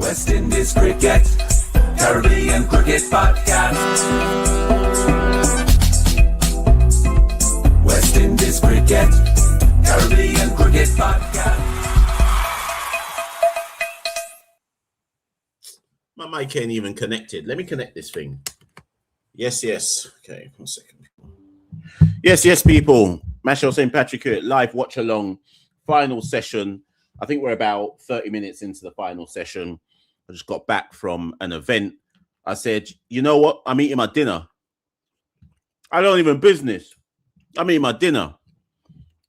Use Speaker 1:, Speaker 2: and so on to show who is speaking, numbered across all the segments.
Speaker 1: West Indies Cricket, Caribbean Cricket Podcast. West Indies Cricket, Caribbean Cricket Podcast.
Speaker 2: My mic ain't even connected. Let me connect this thing. Yes. Okay, 1 second. Yes, people. Machel St. Patrick here, live watch along, final session. I think we're about 30 minutes into the final session. I just got back from an event. I said, you know what? I'm eating my dinner. I don't even business. I'm eating my dinner.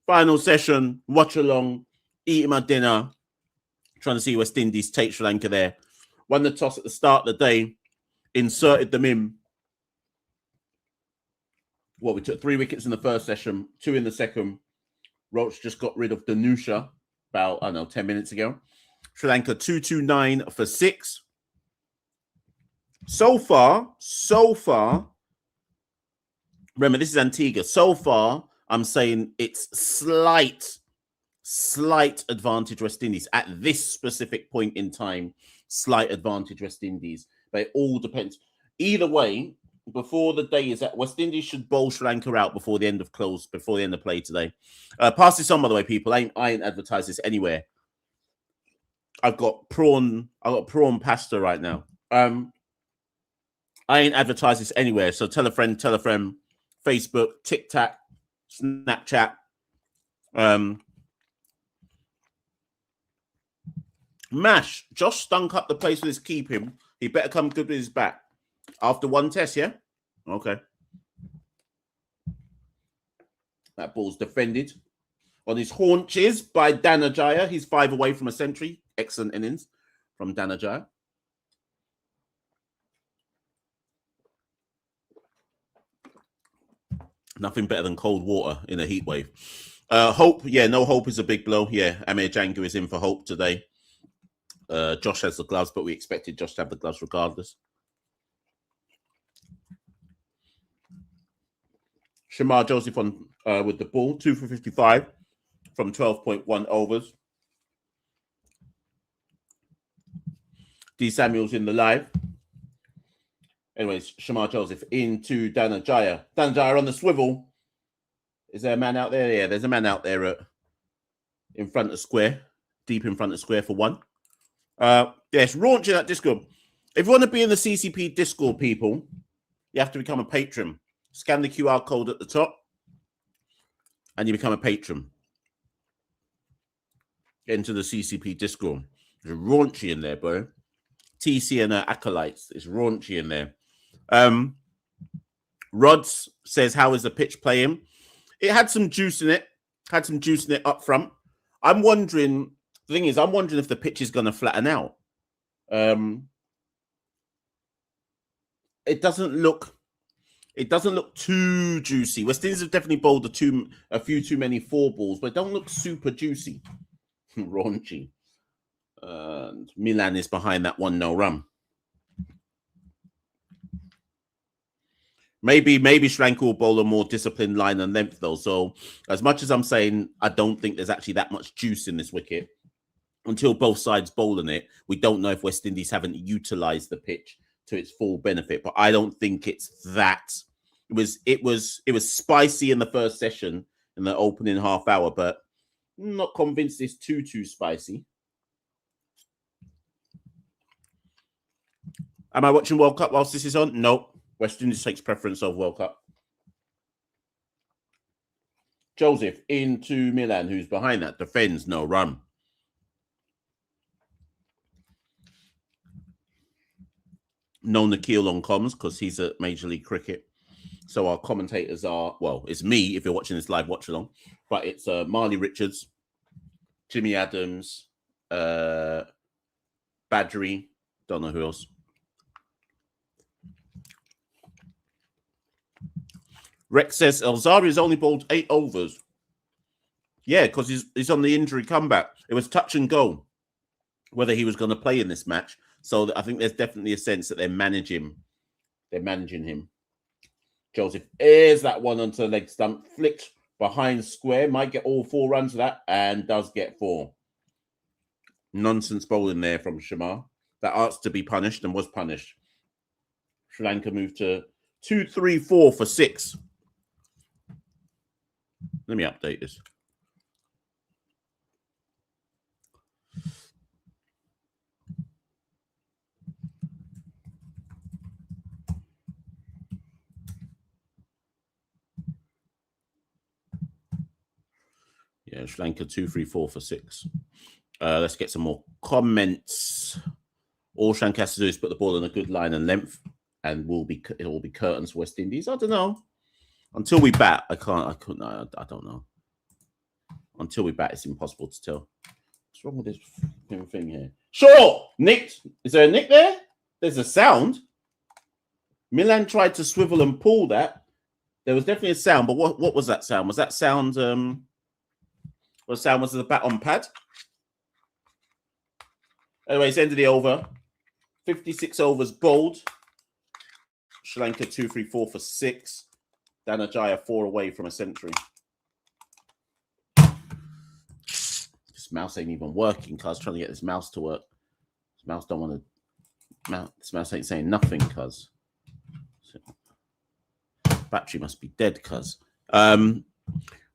Speaker 2: Final session, watch along, eating my dinner, trying to see West Indies take Sri Lanka there. Won the toss at the start of the day, inserted them in. Well, we took 3 wickets in the first session, 2 in the second. Roach just got rid of Danusha about, 10 minutes ago. Sri Lanka 229 for 6. So far, remember, this is Antigua. So far, I'm saying it's slight advantage West Indies. At this specific point in time, slight advantage West Indies. But it all depends. Either way, before the day is at, West Indies should bowl Sri Lanka out before the end of play today. Pass this on, by the way, people. I ain't advertised this anywhere. I've got prawn pasta right now. I ain't advertised this anywhere. So tell a friend, Facebook, TikTok, Snapchat. Mash, Josh stunk up the place with his keeping. He better come good with his bat. After one test, yeah? Okay. That ball's defended on his haunches by Danajaya. He's 5 away from a century. Excellent innings from Danajaya. Nothing better than cold water in a heat wave. Hope, no Hope is a big blow. Yeah, Amir Jangu is in for Hope today. Josh has the gloves, but we expected Josh to have the gloves regardless. Shamar Joseph on with the ball, 2 for 55 from 12.1 overs. D. Samuels in the live. Anyways, Shamar Joseph into Danajaya. Danajaya on the swivel. Is there a man out there? Yeah, there's a man out there in front of square, deep in front of square for 1. Yes, launching that Discord. If you want to be in the CCP Discord, people, you have to become a patron. Scan the QR code at the top, and you become a patron. Get into the CCP Discord. It's raunchy in there, bro. TC and acolytes. It's raunchy in there. Rods says, how is the pitch playing? It had some juice in it. Up front. I'm wondering if the pitch is going to flatten out. It doesn't look too juicy. West Indies have definitely bowled a few too many 4 balls, but it don't look super juicy. Raunchy. And Milan is behind that 1-0 run. Maybe Sri Lanka will bowl a more disciplined line and length, though. So as much as I'm saying I don't think there's actually that much juice in this wicket, until both sides bowling it, we don't know if West Indies haven't utilised the pitch to its full benefit. But I don't think it's that. It was spicy in the first session in the opening half hour, but I'm not convinced it's too spicy. Am I watching World Cup whilst this is on? Nope. West Indies takes preference over World Cup. Joseph into Milan, who's behind that, defends, no run. No Nikhil on comms because he's at Major League Cricket. So our commentators are, well, it's me if you're watching this live watch along, but it's Marley Richards, Jimmy Adams, Badri, don't know who else. Rex says Alzari has only bowled 8 overs. Yeah, because he's on the injury comeback. It was touch and go whether he was going to play in this match. So I think there's definitely a sense that they're managing him. Joseph airs that one onto the leg stump, flicks behind square, might get all 4 runs of that, and does get 4. Nonsense bowling there from Shamar. that asked to be punished and was punished. Sri Lanka moved to 2-3-4 for 6. Let me update this. Yeah, Sri Lanka 2-3-4 for 6. Let's get some more comments. All Sri Lanka has to do is put the ball in a good line and length, and it will be curtains for West Indies. I don't know. Until we bat, I don't know. Until we bat, it's impossible to tell. What's wrong with this thing here? Sure, nicked. Is there a nick there? There's a sound. Milan tried to swivel and pull that. There was definitely a sound, but what was that sound? Was that sound? What sound was the bat on pad? Anyway, it's end of the over. 56 overs bowled. Sri Lanka 2-3-4 for 6. Dhananjaya 4 away from a century. This mouse ain't even working, cuz. Trying to get this mouse to work. This mouse don't want to. This mouse ain't saying nothing, cuz. Battery must be dead, cuz.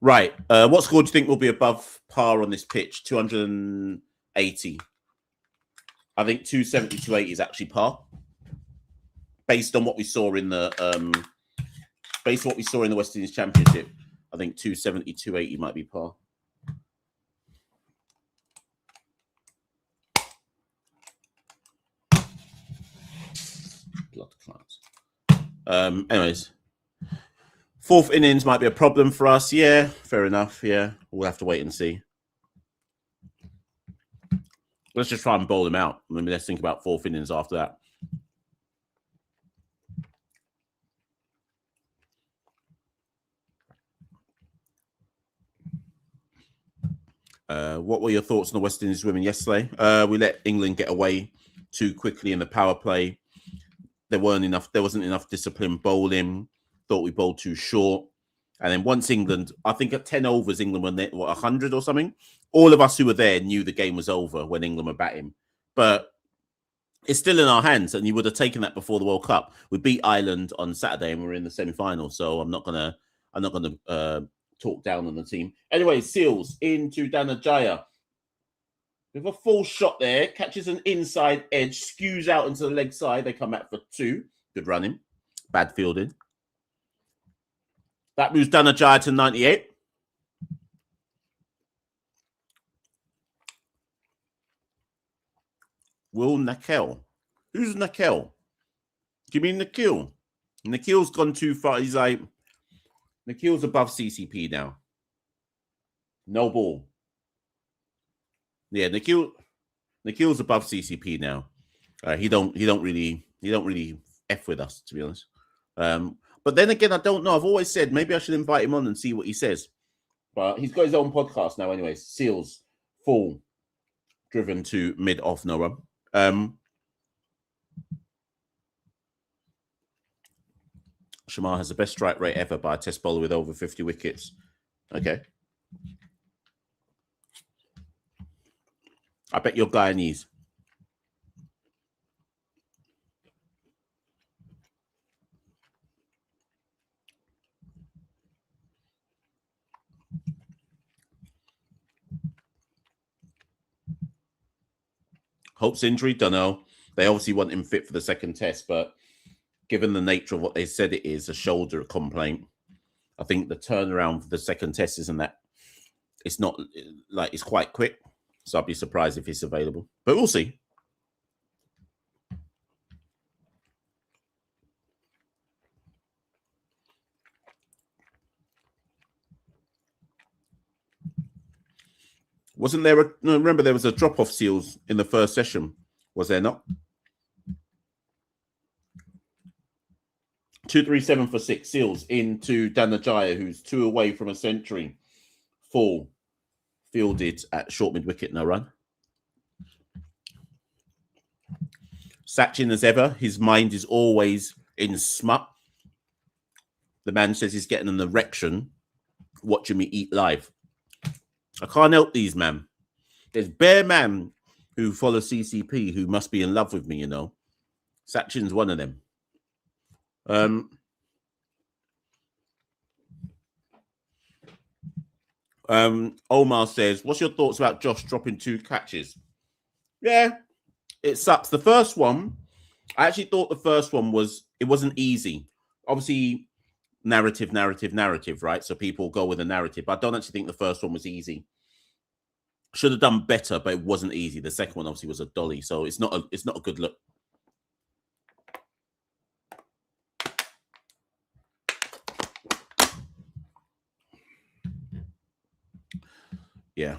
Speaker 2: Right. What score do you think will be above par on this pitch? 280. I think 270, 280 is actually par. Based on what we saw in the West Indies Championship, I think 270, 280 might be par. Blood clouds. Anyways, fourth innings might be a problem for us. Yeah, fair enough. Yeah, we'll have to wait and see. Let's just try and bowl him out. I mean, let's think about fourth innings after that. What were your thoughts on the West Indies women yesterday? We let England get away too quickly in the power play. There wasn't enough discipline bowling. Thought we bowled too short. And then once England, I think at 10 overs, England were 100 or something. All of us who were there knew the game was over when England were batting. But it's still in our hands, and you would have taken that before the World Cup. We beat Ireland on Saturday, and we're in the semi-final. So I'm not gonna talk down on the team. Anyway, Seals into Dhananjaya. With a full shot there, catches an inside edge, skews out into the leg side. They come back for 2. Good running. Bad fielding. That moves Dhananjaya to 98. Will Machel. Who's Machel? Give me Nikhil. Nikhil's gone too far. He's like, Nikhil's above CCP now. No ball. Yeah, Nikhil's above CCP now. He don't really F with us, to be honest. But then again, I don't know. I've always said maybe I should invite him on and see what he says. But he's got his own podcast now, anyway. Seals full driven to mid off no run. Shamar has the best strike rate ever by a test bowler with over 50 wickets. Okay. I bet you're Guyanese. Hope's injury, don't know. They obviously want him fit for the second test, but given the nature of what they said it is, a shoulder complaint, I think the turnaround for the second test isn't that. It's not like it's quite quick. So I'd be surprised if he's available. But we'll see. Wasn't there no, remember there was a drop-off Seals in the first session, was there not? 237 for 6 Seals into Dhananjaya, who's 2 away from a century. Full fielded at short mid-wicket, no run. Sachin, as ever, his mind is always in smut. The man says he's getting an erection watching me eat live. I can't help these, man. There's bare man who follow CCP who must be in love with me, you know. Sachin's one of them. Omar says, what's your thoughts about Josh dropping 2 catches? Yeah, it sucks. The first one, I actually thought the first one wasn't easy. Obviously, narrative, right? So people go with a narrative. But I don't actually think the first one was easy. Should have done better, but it wasn't easy. The second one obviously was a dolly, so it's not a good look. Yeah.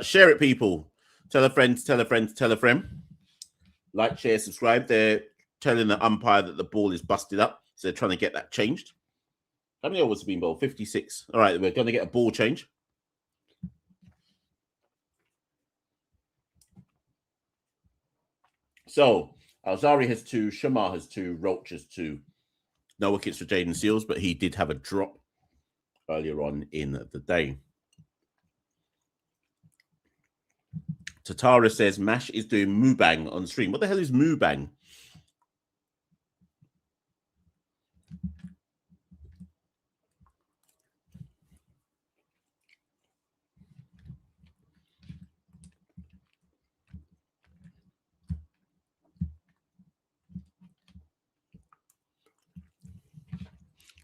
Speaker 2: Share it, people. Tell a friend, tell a friend, tell a friend. Like, share, subscribe. They're telling the umpire that the ball is busted up, so they're trying to get that changed. How many overs have been bowled? 56. All right, we're going to get a ball change. So, Alzari has 2, Shamar has 2, Roach has 2. No wickets for Jaden Seals, but he did have a drop earlier on in the day. Tatara says Mash is doing Mubang on stream. What the hell is Mubang?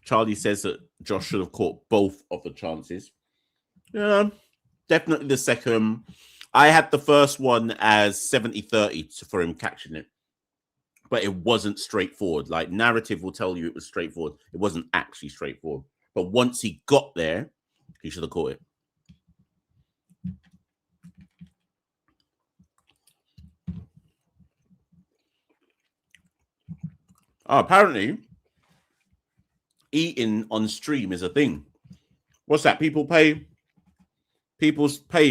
Speaker 2: Charlie says that Josh should have caught both of the chances. Yeah, definitely the second. I had the first one as 70-30 for him catching it, but it wasn't straightforward. Like, narrative will tell you it was straightforward. It wasn't actually straightforward. But once he got there, he should have caught it. Oh, apparently, eating on stream is a thing. What's that? People pay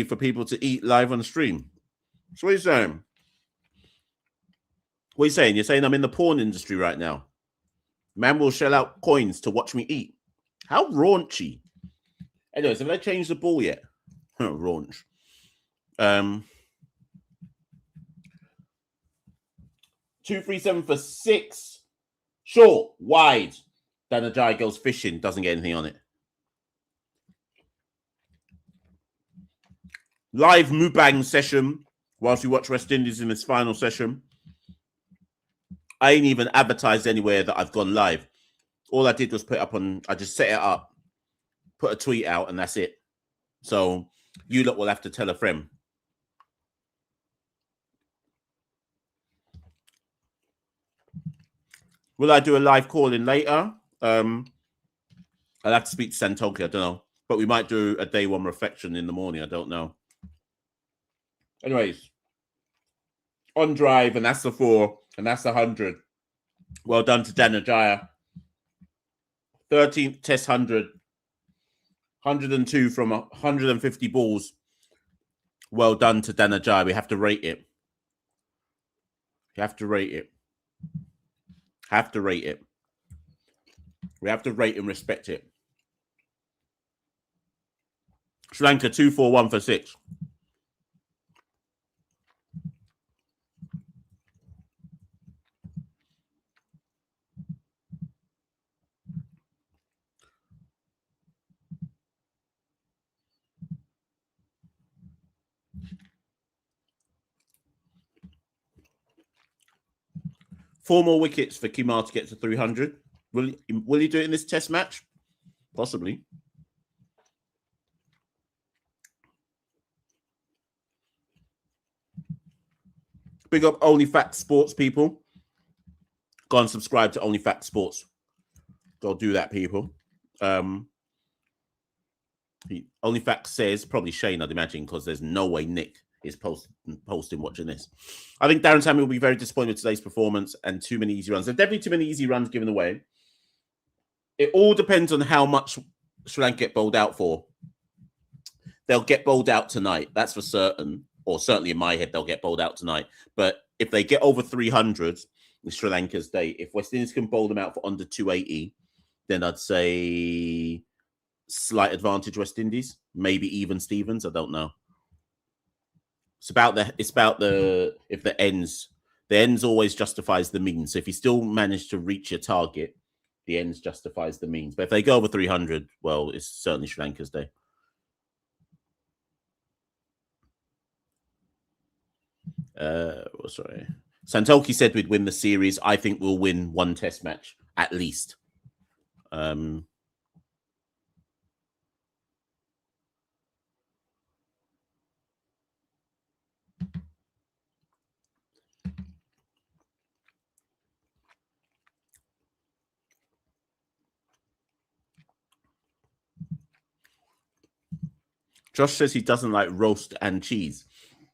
Speaker 2: for people to eat live on stream. So what are you saying? What are you saying? You're saying I'm in the porn industry right now. Man will shell out coins to watch me eat. How raunchy. Anyways, have they changed the ball yet? Raunch. 237 for 6. Short, wide. Danajai goes fishing, doesn't get anything on it. Live Mubang session whilst we watch West Indies in this final session. I ain't even advertised anywhere that I've gone live. All I did was I just set it up, put a tweet out, and that's it. So you lot will have to tell a friend. Will I do a live call in later? I'll have to speak to Santoki, I don't know. But we might do a day 1 reflection in the morning, I don't know. Anyways, on drive, and that's the 4, and that's the 100. Well done to Danajaya. 13th test 100. 102 from 150 balls. Well done to Danajaya. We have to rate it. You have to rate it. Have to rate it. We have to rate and respect it. Sri Lanka 241 for 6. Four more wickets for Kumar to get to 300. Will he do it in this test match? Possibly. Big up Only Facts Sports, people. Go and subscribe to Only Facts Sports. Go do that, people. Only Facts says, probably Shane, I'd imagine, because there's no way Nick is posting watching this. I think Darren Tammy will be very disappointed with today's performance and too many easy runs. There's definitely too many easy runs given away. It all depends on how much Sri Lanka get bowled out for. They'll get bowled out tonight, that's for certain. Or certainly in my head, they'll get bowled out tonight. But if they get over 300, it's Sri Lanka's day. If West Indies can bowl them out for under 280, then I'd say slight advantage West Indies. Maybe even Stevens, I don't know. It's about the if the ends always justifies the means. So if you still manage to reach your target, the ends justifies the means. But if they go over 300, well, it's certainly Sri Lanka's day. Sorry. Santoki said we'd win the series. I think we'll win one test match at least. Josh says he doesn't like roast and cheese.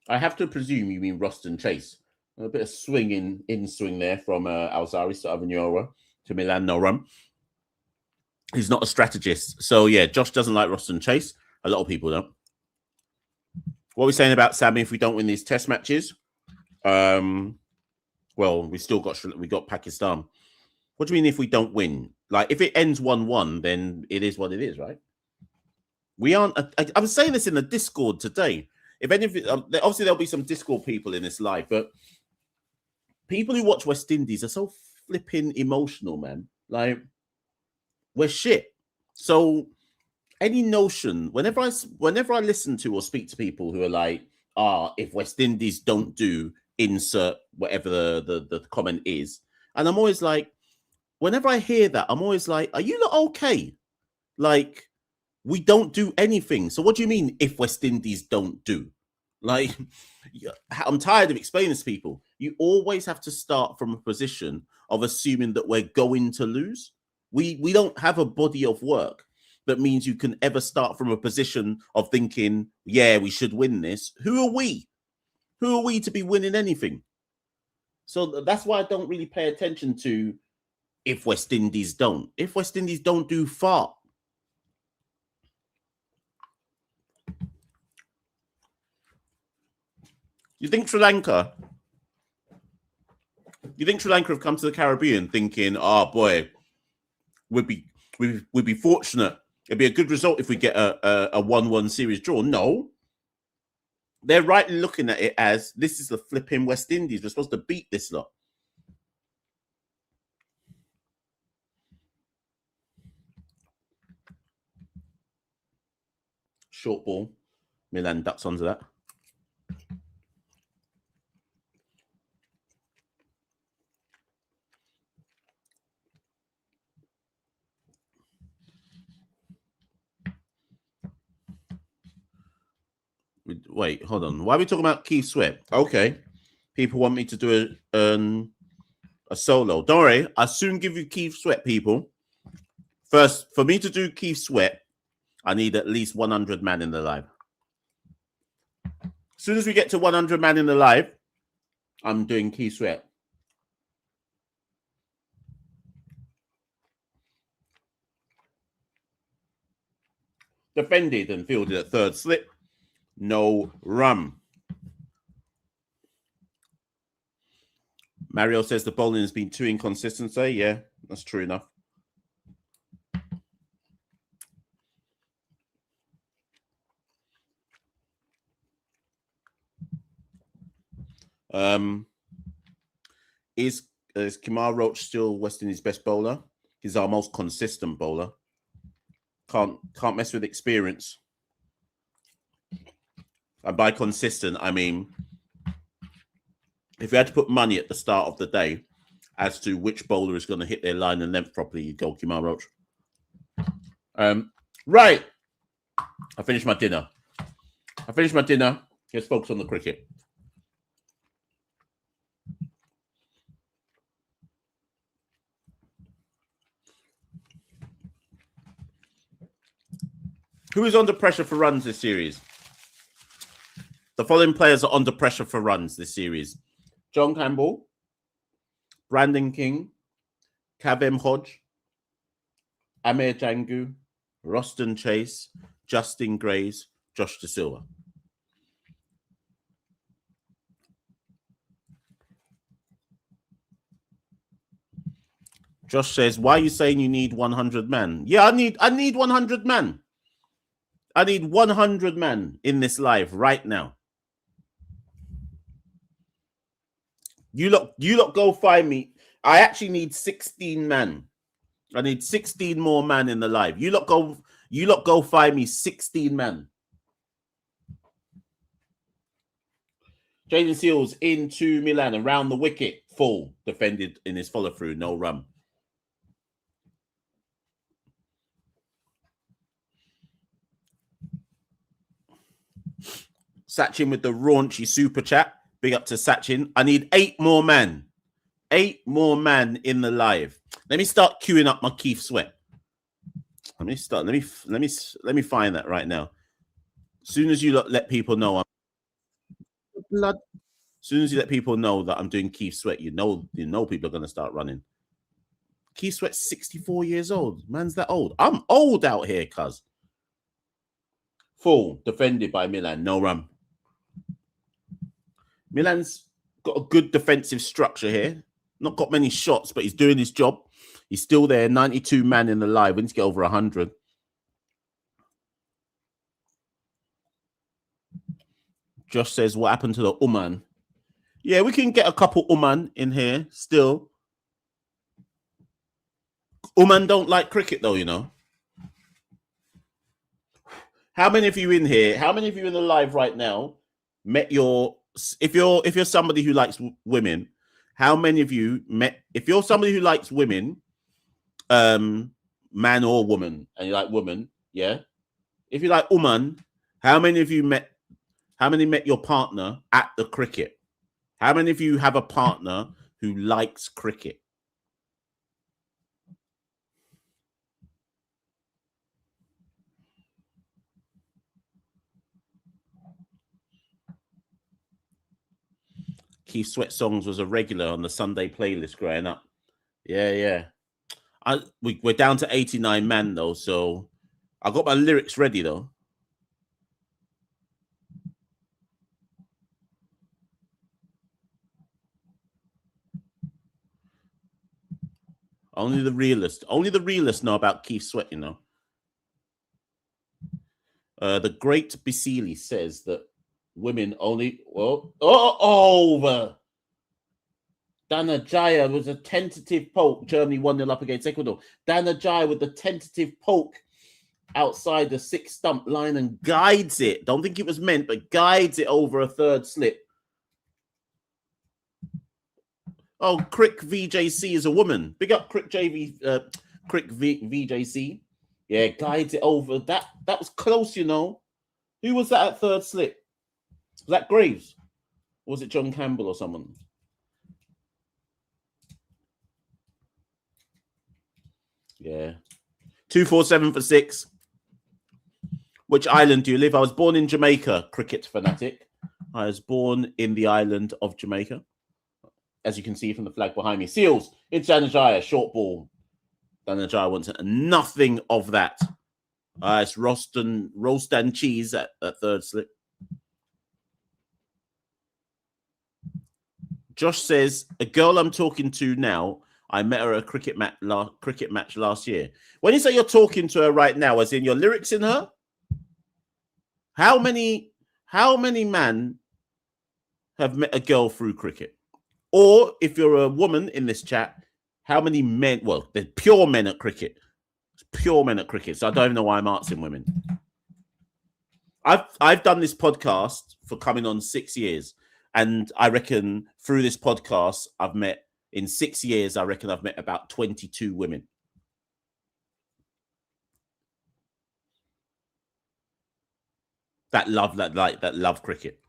Speaker 2: I have to presume you mean roast and chase. A bit of swing in swing there from Alzari to Avaniora to Milan Noram. He's not a strategist. So, yeah, Josh doesn't like roast and chase. A lot of people don't. What are we saying about Sammy if we don't win these test matches? Well, we got Pakistan. What do you mean if we don't win? Like, if it ends 1-1, then it is what it is, right? We aren't. I was saying this in the Discord today. If any of it, obviously there'll be some Discord people in this live, but people who watch West Indies are so flipping emotional, man. Like, we're shit. So any notion, whenever I listen to or speak to people who are like, if West Indies don't do insert whatever the comment is, and I'm always like, whenever I hear that, I'm always like, are you not okay? Like, we don't do anything. So what do you mean if West Indies don't do? Like, I'm tired of explaining this to people. You always have to start from a position of assuming that we're going to lose. We don't have a body of work that means you can ever start from a position of thinking, yeah, we should win this. Who are we? Who are we to be winning anything? So that's why I don't really pay attention to if West Indies don't. If West Indies don't do far. You think Sri Lanka have come to the Caribbean thinking, oh boy, we'd be fortunate. It'd be a good result if we get a 1-1 series draw. No. They're rightly looking at it as this is the flipping West Indies. We're supposed to beat this lot. Short ball. Milan ducks onto that. Wait, hold on. Why are we talking about Keith Sweat? Okay. People want me to do a solo. Don't worry. I'll soon give you Keith Sweat, people. First, for me to do Keith Sweat, I need at least 100 man in the live. As soon as we get to 100 man in the live, I'm doing Keith Sweat. Defended and fielded at third slip. No run. Mario says the bowling has been too inconsistent. Say, yeah, that's true enough. Is Kemar Roach still West Indies' best bowler? He's our most consistent bowler. Can't mess with experience. And by consistent, I mean if you had to put money at the start of the day as to which bowler is going to hit their line and length properly, you'd go Kemar Roach. Right. I finished my dinner. Let's focus on the cricket. Who is under pressure for runs this series? The following players are under pressure for runs this series. John Campbell, Brandon King, Kavem Hodge, Amir Jangu, Roston Chase, Justin Grays, Josh De Silva. Josh says, why are you saying you need 100 men? Yeah, I need 100 men. I need 100 men in this live right now. You lot go find me. I actually need 16 man. I need 16 more man in the live. You lot go find me 16 man. Jaden Seals into Milan around the wicket. Full. Defended in his follow through. No run. Sachin with the raunchy super chat. Big up to Sachin. I need 8 more man. 8 more man in the live. Let me start queuing up my Keith Sweat. Let me find that right now. As soon as you let people know as soon as you let people know that I'm doing Keith Sweat, you know people are gonna start running. Keith Sweat's 64 years old. Man's that old. I'm old out here, cuz. Full. Defended by Milan. No run. Milan's got a good defensive structure here. Not got many shots, but he's doing his job. He's still there. 92 man in the live. We need to get over 100. Josh says, what happened to the Uman? Yeah, we can get a couple Uman in here still. Uman don't like cricket, though, you know. How many of you in here, how many of you in the live right now met your... If you're somebody who likes women, how many of you met... If you're somebody who likes women... man or woman, and you like woman, yeah. If you like woman, how many of you met your partner at the cricket? How many of you have a partner who likes cricket? Keith Sweat Songs was a regular on the Sunday playlist growing up. Yeah. We're down to 89 man though, so I got my lyrics ready though. Only the realists know about Keith Sweat, you know. The great Basili says that women only over. Danajaya was a tentative poke. Germany 1-0 up against Ecuador. Danajaya with the tentative poke outside the 6 stump line and guides it. Don't think it was meant, but guides it over a third slip. Oh, Crick VJC is a woman. Big up Crick VJC. Yeah, guides it over. That was close, you know. Who was that at third slip? Was that Graves? Or was it John Campbell or someone? Yeah. 247 for 6. Which island do you live? I was born in Jamaica, cricket fanatic. I was born in the island of Jamaica. As you can see from the flag behind me. Seals, it's Danajaya, short ball. Danajaya wants nothing of that. It's roast and cheese at third slip. Josh says, a girl I'm talking to now, I met her at a cricket match last year. When you say you're talking to her right now, as in your lyrics in her, how many men have met a girl through cricket? Or if you're a woman in this chat, how many men? Well, there's pure men at cricket. Pure men at cricket. So I don't even know why I'm asking women. I've done this podcast for coming on 6 years. And I reckon through this podcast, in 6 years, I reckon I've met about 22 women. That love cricket.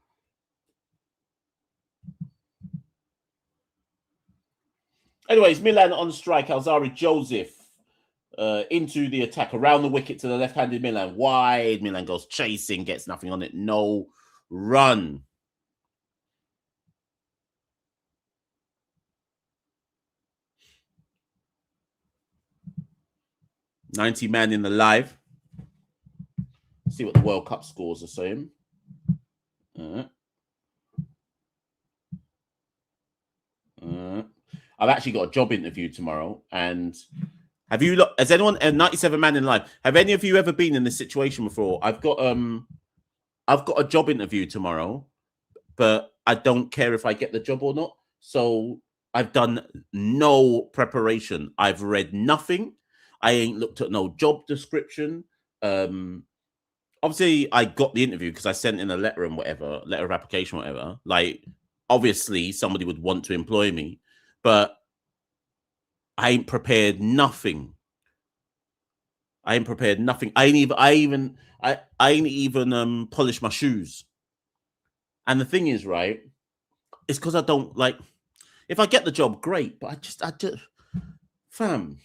Speaker 2: Anyways, Milan on strike. Alzari Joseph into the attack around the wicket to the left-handed Milan. Wide. Milan goes chasing, gets nothing on it. No run. $90 man in the live. See what the World Cup scores are saying. I've actually got a job interview tomorrow. And has anyone, 97 man in live, have any of you ever been in this situation before? I've got a job interview tomorrow, but I don't care if I get the job or not So I've done no preparation. I've read nothing. I ain't looked at no job description. Obviously I got the interview because I sent in a letter and whatever, letter of application, whatever. Like, obviously somebody would want to employ me, but I ain't prepared nothing. I ain't prepared nothing. I ain't even polished my shoes. And the thing is, right, it's because I don't like, if I get the job, great, but I just fam,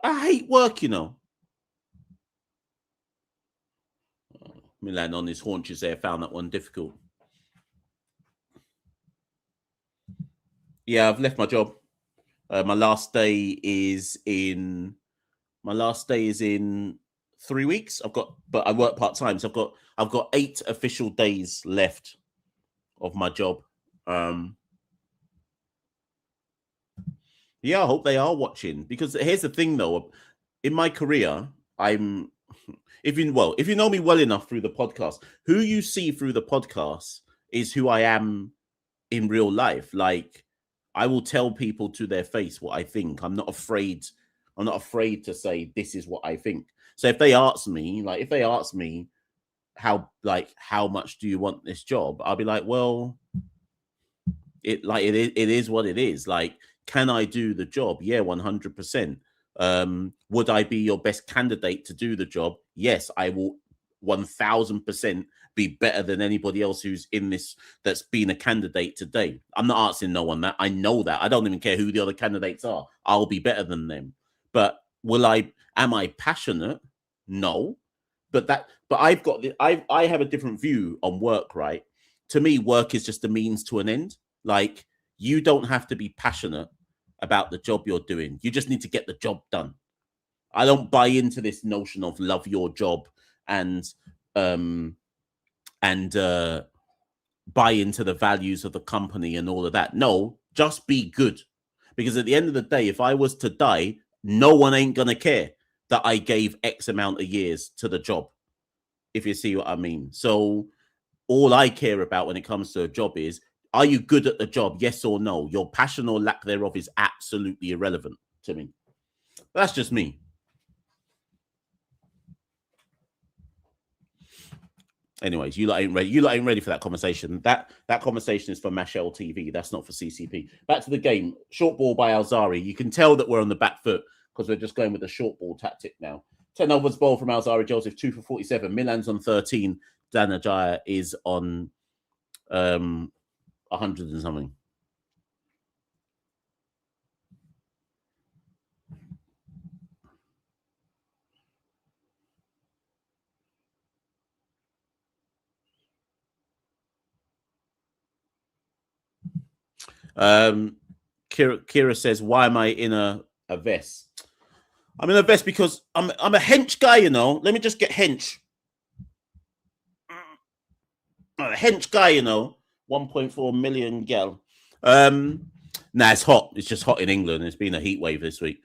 Speaker 2: I hate work, you know. Milan on his haunches there, found that one difficult. Yeah, I've left my job. My last day is in 3 weeks. But I work part time, so I've got 8 official days left of my job. Yeah, I hope they are watching, because here's the thing though, in my career, if you know me well enough through the podcast, who you see through the podcast is who I am in real life. Like, I will tell people to their face what I think. I'm not afraid to say this is what I think. So if they ask me how much do you want this job, I'll be like, well, it is what it is. Like, can I do the job? Yeah, 100%. Would I be your best candidate to do the job? Yes, I will 1000% be better than anybody else who's in this, that's been a candidate today. I'm not asking no one that. I know that. I don't even care who the other candidates are. I'll be better than them. But am I passionate? No. But I have a different view on work, right? To me, work is just a means to an end. Like, you don't have to be passionate about the job you're doing. You just need to get the job done. I don't buy into this notion of love your job and buy into the values of the company and all of that. No, just be good. Because at the end of the day, if I was to die, no one ain't gonna care that I gave X amount of years to the job, if you see what I mean. So all I care about when it comes to a job is, are you good at the job? Yes or no? Your passion or lack thereof is absolutely irrelevant to me. That's just me. Anyways, you lot ain't ready. You lot ain't ready for that conversation. That conversation is for Machel TV. That's not for CCP. Back to the game. Short ball by Alzari. You can tell that we're on the back foot because we're just going with the short ball tactic now. 10 overs ball from Alzari Joseph, 2 for 47. Milan's on 13. Danajaya is on 100 and something. Kira says, why am I in a vest? I'm in a vest because I'm a hench guy, you know. Let me just get hench. A hench guy, you know. 1.4 million gal. Nah, it's hot. It's just hot in England. It's been a heat wave this week.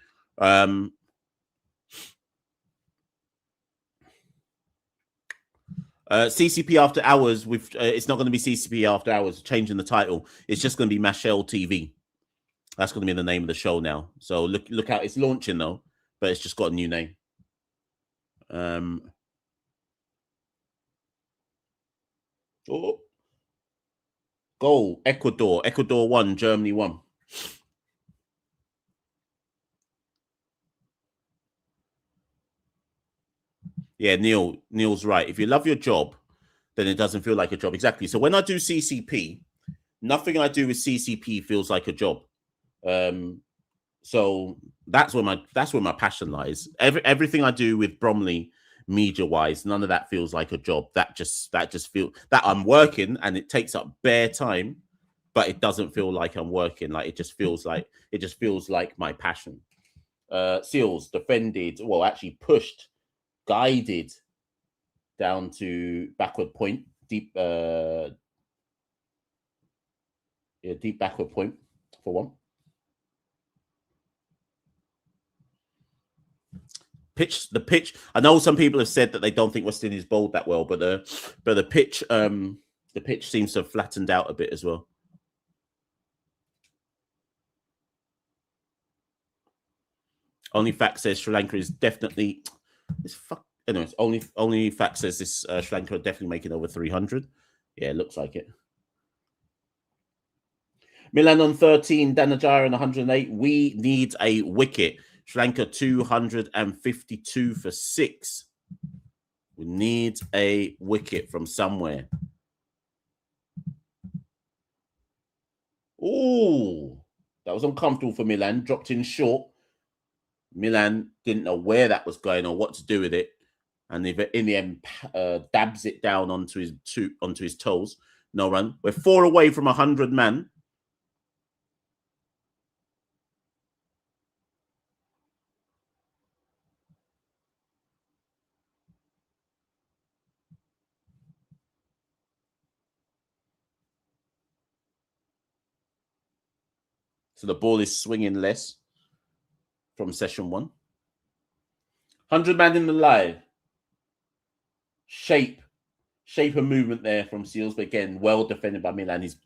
Speaker 2: CCP After Hours. It's not going to be CCP After Hours. Changing the title. It's just going to be Machel TV. That's going to be the name of the show now. So look out. It's launching though, but it's just got a new name. Goal. Ecuador. Ecuador 1. Germany 1. Yeah, Neil's right. If you love your job, then it doesn't feel like a job. Exactly. So when I do CCP, nothing I do with CCP feels like a job. So that's where my passion lies. Everything I do with Bromley, media wise, none of that feels like a job. That just feels that I'm working, and it takes up bare time, but it doesn't feel like I'm working. Like, it just feels like my passion. Seals defended, well, actually pushed, guided down to backward point, deep backward point for one. The pitch. I know some people have said that they don't think West Indies bowled that well, but the pitch seems to have flattened out a bit as well. Only fact says Sri Lanka is definitely this fuck. Anyways, only fact says this Sri Lanka are definitely making over 300. Yeah, it looks like it. Milan on 13, Danajaya on 108. We need a wicket. Sri Lanka 252 for 6. We need a wicket from somewhere. Ooh, that was uncomfortable for Milan. Dropped in short. Milan didn't know where that was going or what to do with it, and in the end dabs it down onto his toes. No run. We're 4 away from 100 man. So the ball is swinging less from session 1. 100 man in the live. Shape and movement there from Seals, but again, well defended by Milan. He's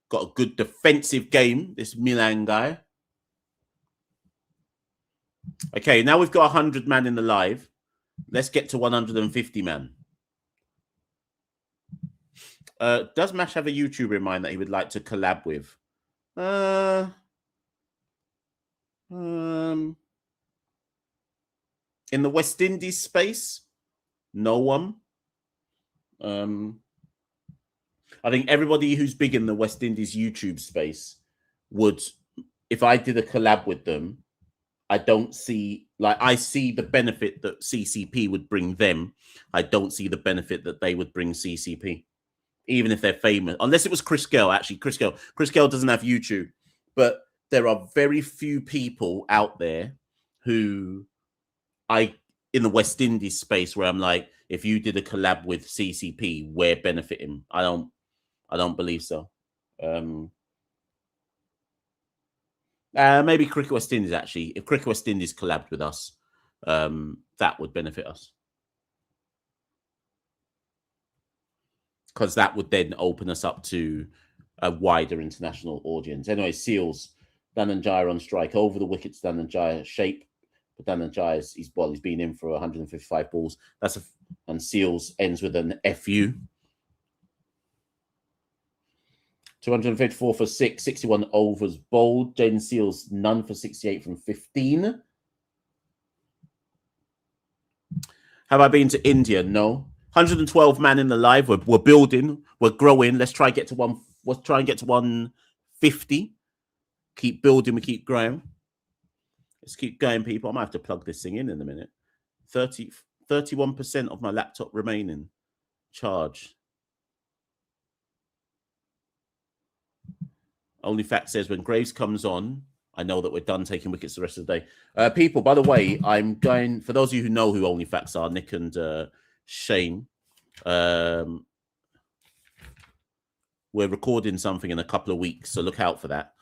Speaker 2: got a good defensive game, this Milan guy. Okay, now we've got 100 man in the live. Let's get to 150 man. Does Mash have a YouTuber in mind that he would like to collab with? In the West Indies space, no one. I think everybody who's big in the West Indies YouTube space would, if I did a collab with them, I don't see, like, I see the benefit that CCP would bring them. I don't see the benefit that they would bring CCP, even if they're famous. Unless it was Chris Gale, actually. Chris Gale doesn't have YouTube, but there are very few people out there who in the West Indies space where I'm like, if you did a collab with CCP, we're benefiting. I don't believe so. Maybe Cricket West Indies, actually. If Cricket West Indies collabed with us, that would benefit us. Because that would then open us up to a wider international audience. Anyway, Seals, Dananjaya on strike. Over the wickets, Dananjaya. Shape. But Dananjaya, he's been in for 155 balls. And Seals ends with an FU. 254 for 6, 61 overs bowled. Jaden Seals, none for 68 from 15. Have I been to India? No. 112 man in the live. We're building. We're growing. Let's try and get to 150. Keep building. We keep growing. Let's keep going, people. I might have to plug this thing in a minute. 31% of my laptop remaining. Charge. Only fact says when Graves comes on, I know that we're done taking wickets the rest of the day. People, by the way, I'm going, for those of you who know who Only Facts are, Nick and Shane, we're recording something in a couple of weeks, so look out for that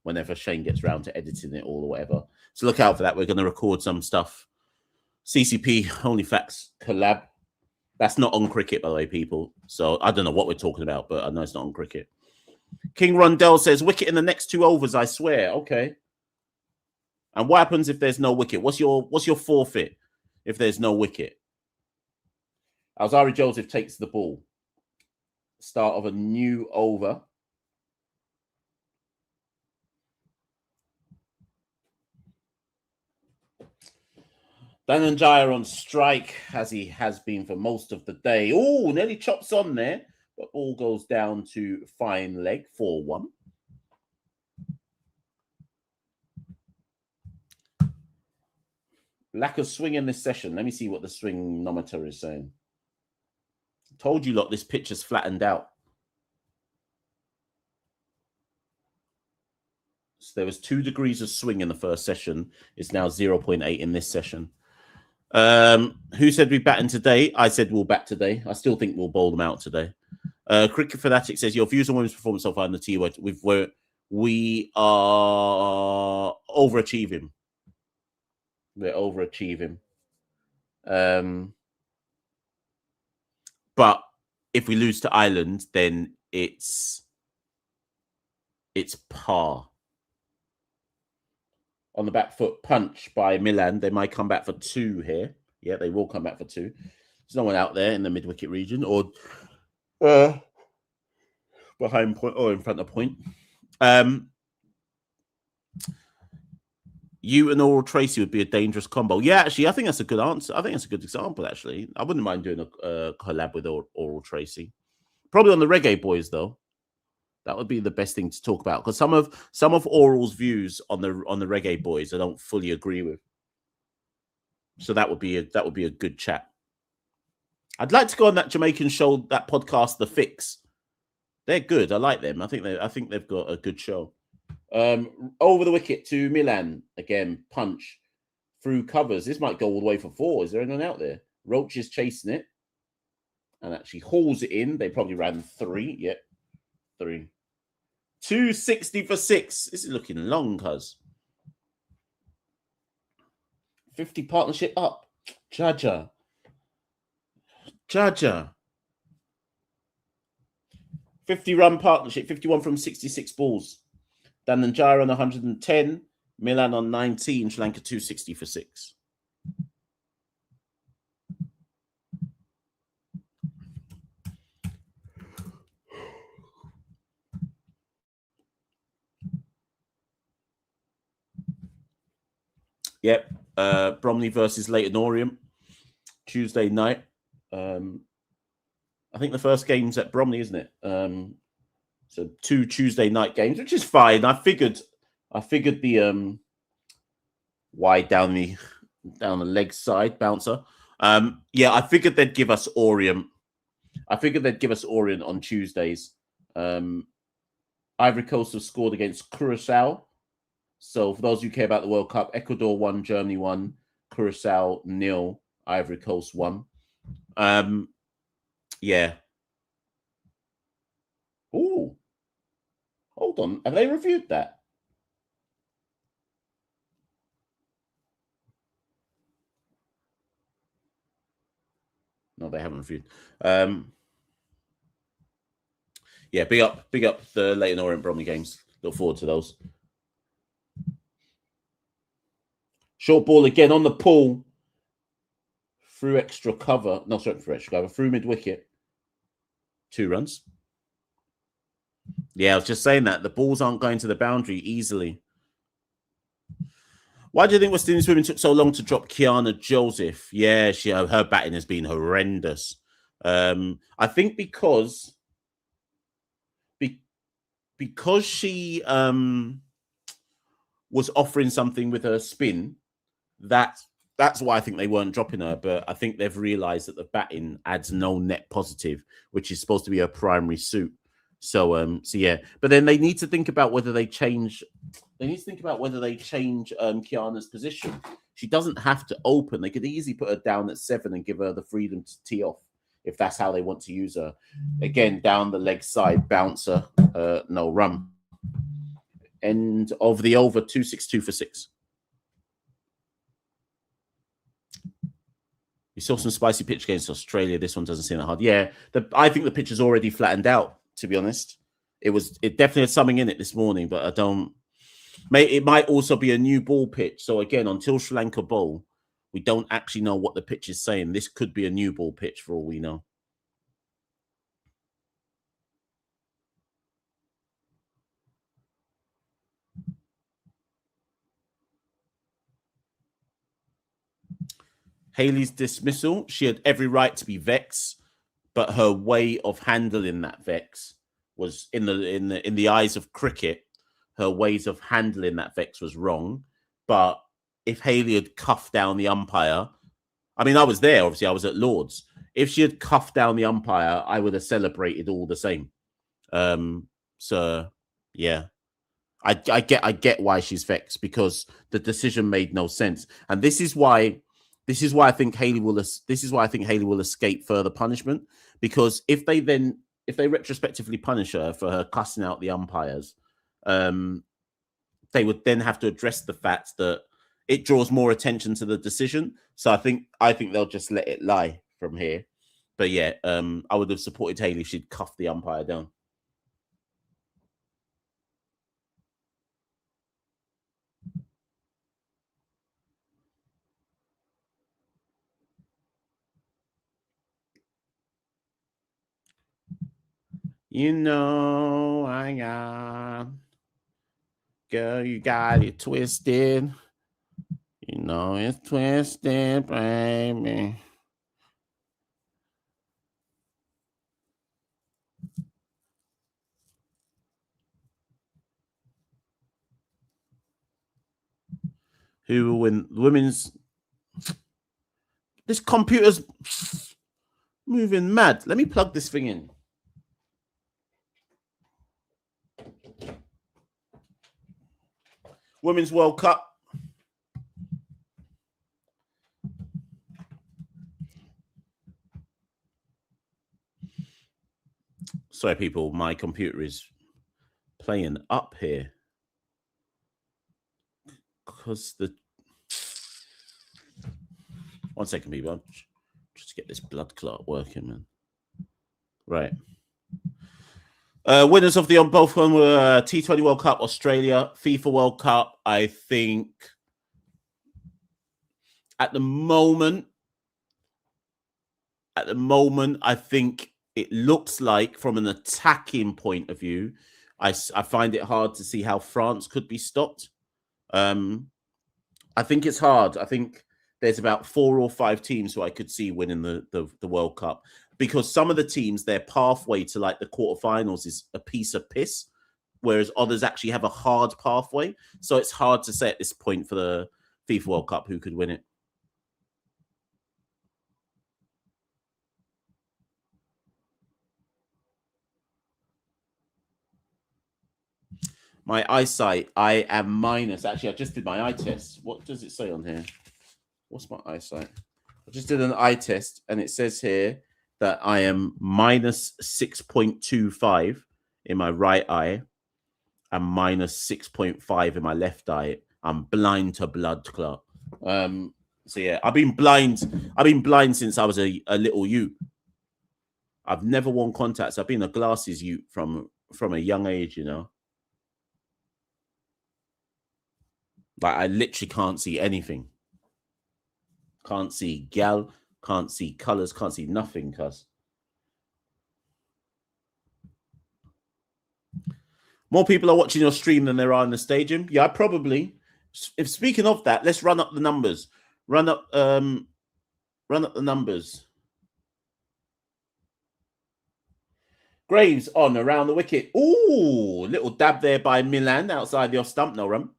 Speaker 2: whenever Shane gets around to editing it all or whatever. So look out for that. We're going to record some stuff. CCP, Only Facts collab. That's not on cricket, by the way, people. So I don't know what we're talking about, but I know it's not on cricket. King Rondell says, wicket in the next 2 overs, I swear. Okay. And what happens if there's no wicket? What's your forfeit if there's no wicket? Alzari Joseph takes the ball. Start of a new over. Dananjaya on strike, as he has been for most of the day. Oh, nearly chops on there, but all goes down to fine leg, 4-1. Lack of swing in this session. Let me see what the swingnometer is saying. Told you lot, this pitch has flattened out. So there was 2 degrees of swing in the first session. It's now 0.8 in this session. Who said we batting today? I said we'll bat today. I still think we'll bowl them out today. Cricket Fanatic says your views on women's performance so far in the T-Word. We are overachieving. We're overachieving. But if we lose to Ireland, then it's par. on the back foot punch by Milan. They might come back for 2 here. Yeah, they will come back for 2. There's no one out there in the mid-wicket region or behind point or in front of point. You and Oral Tracy would be a dangerous combo. Yeah, actually, I think that's a good answer. I think that's a good example, actually. I wouldn't mind doing a collab with Oral Tracy. Probably on the Reggae Boys, though. That would be the best thing to talk about because some of Oral's views on the Reggae Boys I don't fully agree with. So that would be a good chat. I'd like to go on that Jamaican show, that podcast, The Fix. They're good. I like them. I think they've got a good show. Over the wicket to Milan again. Punch through covers. This might go all the way for 4. Is there anyone out there? Roach is chasing it and actually hauls it in. They probably ran 3. Yep, 3. 260 for 6. This is looking long, cuz. 50 partnership up. Jaja. 50-run partnership, 51 from 66 balls. Dananjaya on 110, Milan on 19, Sri Lanka 260 for 6. Yep. Bromley versus Leyton Orient, Tuesday night. I think the first game's at Bromley, isn't it? So 2 Tuesday night games, which is fine. I figured the wide down the leg side bouncer. Yeah, I figured they'd give us Orient. On Tuesdays. Ivory Coast have scored against Curacao. So for those who care about the World Cup, Ecuador 1, Germany 1, Curacao 0, Ivory Coast 1. Yeah. Oh, hold on. Have they reviewed that? No, they haven't reviewed. Yeah, big up the Leyton Orient Bromley games. Look forward to those. Short ball again on the pull. Through extra cover. No, sorry, through extra cover. Through mid-wicket. 2 runs. Yeah, I was just saying that. The balls aren't going to the boundary easily. Why do you think West Indies women took so long to drop Kiana Joseph? Yeah, her batting has been horrendous. I think because she was offering something with her spin, that's why I think they weren't dropping her. But I think they've realised that the batting adds no net positive, which is supposed to be her primary suit. So yeah. But then they need to think about whether they change. They need to think about whether they change Kiana's position. She doesn't have to open. They could easily put her down at 7 and give her the freedom to tee off if that's how they want to use her. Again, down the leg side, bouncer, no run. End of the over, 262 for 6. We saw some spicy pitch against Australia. This one doesn't seem that hard. Yeah, I think the pitch is already flattened out, to be honest. It definitely had something in it this morning, but I don't. It might also be a new ball pitch. So again, until Sri Lanka bowl, we don't actually know what the pitch is saying. This could be a new ball pitch for all we know. Hayley's dismissal. She had every right to be vexed, but her way of handling that vex was in the eyes of cricket. Her ways of handling that vex was wrong. But if Hayley had cuffed down the umpire, I mean, I was there. Obviously, I was at Lord's. If she had cuffed down the umpire, I would have celebrated all the same. So yeah, I get why she's vexed because the decision made no sense, and this is why I think Hayley will escape further punishment, because if they retrospectively punish her for her cussing out the umpires, they would then have to address the fact that it draws more attention to the decision. So I think they'll just let it lie from here. But yeah, I would have supported Hayley if she'd cuffed the umpire down. You know I got, girl, you got it twisted. You know it's twisted, baby. Who will win women's? This computer's moving mad. Let me plug this thing in. Women's World Cup. Sorry, people. My computer is playing up here because the. One second, people. I'll just get this blood clot working, man. Right. Winners of the on both one were T20 World Cup, Australia, FIFA World Cup. I think at the moment, I think it looks like from an attacking point of view, I find it hard to see how France could be stopped. I think it's hard. I think there's about 4 or 5 teams who I could see winning the World Cup, because some of the teams, their pathway to like the quarterfinals is a piece of piss, whereas others actually have a hard pathway. So it's hard to say at this point for the FIFA World Cup who could win it. My eyesight, I am minus. Actually, I just did my eye test. What does it say on here? What's my eyesight? I just did an eye test, and it says here that I am minus 6.25 in my right eye and minus 6.5 in my left eye. I'm blind to blood clot. So yeah, I've been blind since I was a little youth. I've never worn contacts. I've been a glasses youth from a young age, you know. Like I literally can't see anything. Can't see gal, can't see colors, can't see nothing, cuz. More people are watching your stream than there are in the stadium. Yeah, probably. If speaking of that, let's run up the numbers. Run up the numbers. Graves on around the wicket. Ooh, little dab there by Milan outside your stump. No run.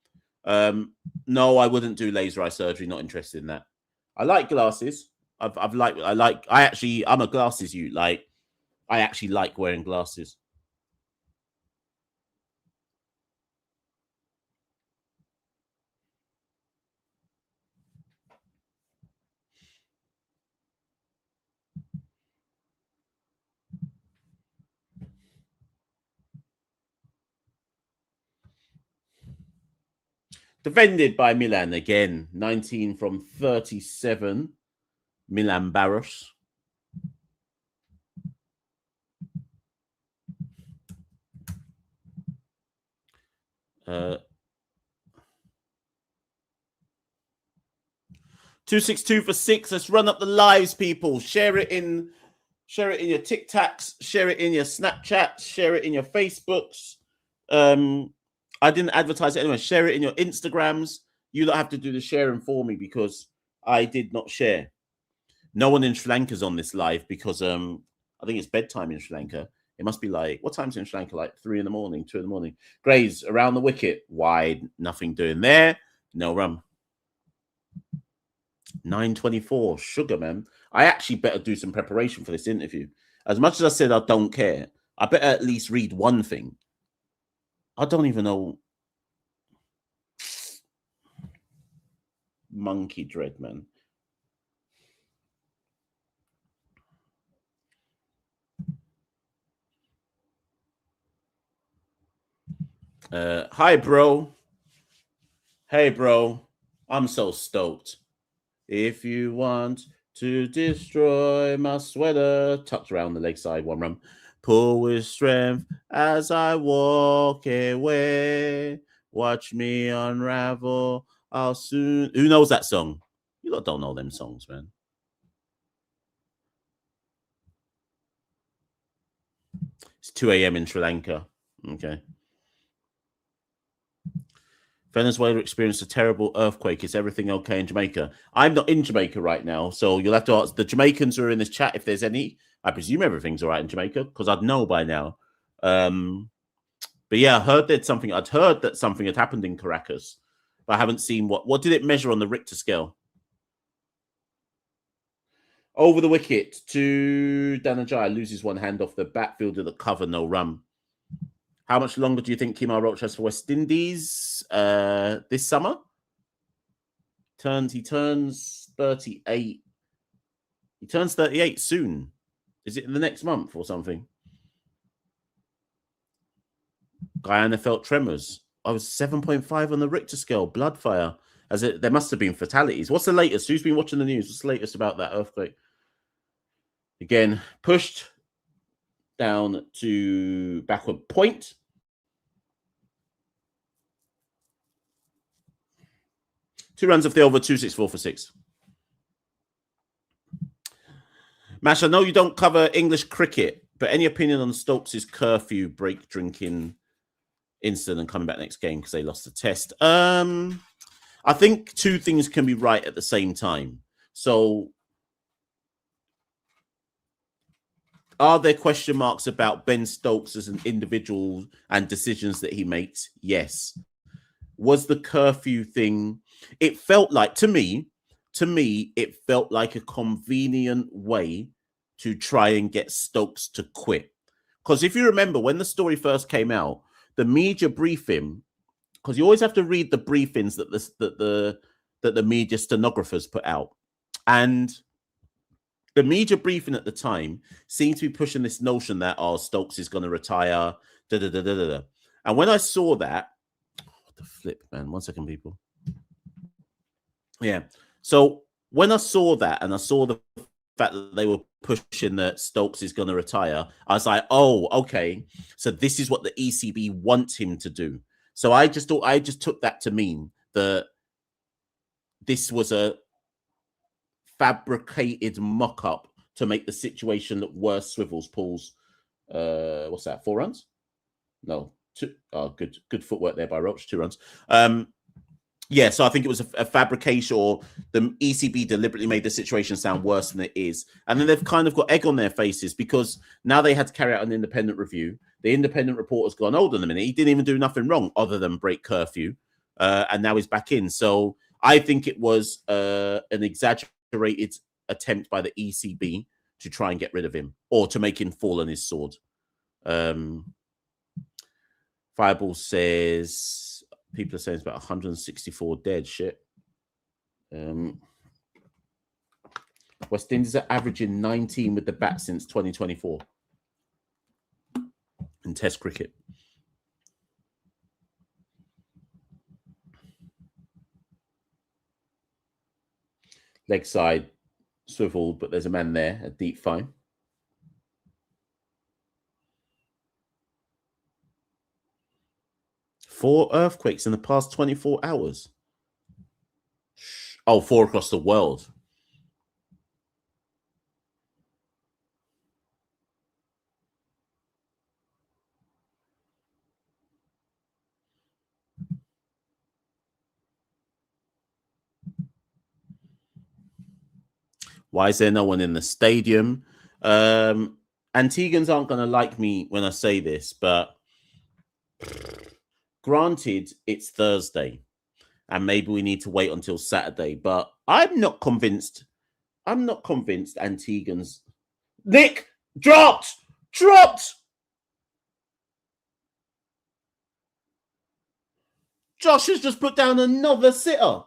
Speaker 2: No, I wouldn't do laser eye surgery. Not interested in that. I like glasses. I'm a glasses you like. I actually like wearing glasses. Defended by Milan again. 19 from 37. Milan Barros. Uh, 262 for 6. Let's run up the lives, people. Share it in your TikToks, share it in your Snapchats, share it in your Facebooks. I didn't advertise it anyway. Share it in your Instagrams. You don't have to do the sharing for me because I did not share. No one in Sri Lanka's on this live because I think it's bedtime in Sri Lanka. It must be like, what time's in Sri Lanka? Like 3 in the morning, 2 in the morning. Graves around the wicket, wide, nothing doing there. No run. 9:24, sugar, man. I actually better do some preparation for this interview. As much as I said I don't care, I better at least read one thing. I don't even know. Monkey dread, man. Hi, bro. Hey, bro. I'm so stoked. If you want to destroy my sweater, tucked around the leg side, one run. Pull with strength as I walk away. Watch me unravel. I'll soon. Who knows that song? You lot don't know them songs, man. It's 2 a.m. in Sri Lanka. Okay. Venezuela experienced a terrible earthquake. Is everything okay in Jamaica? I'm not in Jamaica right now, so you'll have to ask the Jamaicans who are in this chat if there's any. I presume everything's all right in Jamaica because I'd know by now. But yeah, I heard that something. I'd heard that something had happened in Caracas, but I haven't seen what. What did it measure on the Richter scale? Over the wicket to Danajai loses one hand off the backfielder that cover no run. How much longer do you think Kemar Roach has for West Indies this summer? He turns 38. He turns 38 soon. Is it in the next month or something? Guyana felt tremors. I was 7.5 on the Richter scale. Bloodfire. There must have been fatalities. What's the latest? Who's been watching the news? What's the latest about that earthquake? Again, pushed down to backward point. Two runs off the over, 264 for 6. Mash, I know you don't cover English cricket, but any opinion on Stokes' curfew break drinking incident and coming back next game because they lost the test? I think two things can be right at the same time. So, are there question marks about Ben Stokes as an individual and decisions that he makes? Yes. Was the curfew thing? It felt like to me, it felt like a convenient way to try and get Stokes to quit. Because if you remember, when the story first came out, the media briefing, because you always have to read the briefings that the media stenographers put out, and the media briefing at the time seemed to be pushing this notion that Stokes is going to retire, and when I saw that, what the flip, man? 1 second, people. Yeah. So when I saw that and I saw the fact that they were pushing that Stokes is going to retire, I was like, oh, okay. So this is what the ECB wants him to do. So I just took that to mean that this was a fabricated mock-up to make the situation look worse. Swivels pulls, what's that? 4 runs? No, 2. Oh, good footwork there by Roach. 2 runs. Yeah, so I think it was a fabrication, or the ECB deliberately made the situation sound worse than it is. And then they've kind of got egg on their faces because now they had to carry out an independent review. The independent reporter's gone, hold on a minute, he didn't even do nothing wrong other than break curfew. And now he's back in. So I think it was an exaggerated attempt by the ECB to try and get rid of him or to make him fall on his sword. Fireball says... People are saying it's about 164 dead. Shit. West Indies are averaging 19 with the bat since 2024 in Test cricket. Leg side swiveled, but there's a man there, a deep fine. Four earthquakes in the past 24 hours. Oh, 4 across the world. Why is there no one in the stadium? Antiguans aren't going to like me when I say this, but granted, it's Thursday. And maybe we need to wait until Saturday. But I'm not convinced. I'm not convinced Antiguans... Nick! Dropped! Dropped! Josh has just put down another sitter.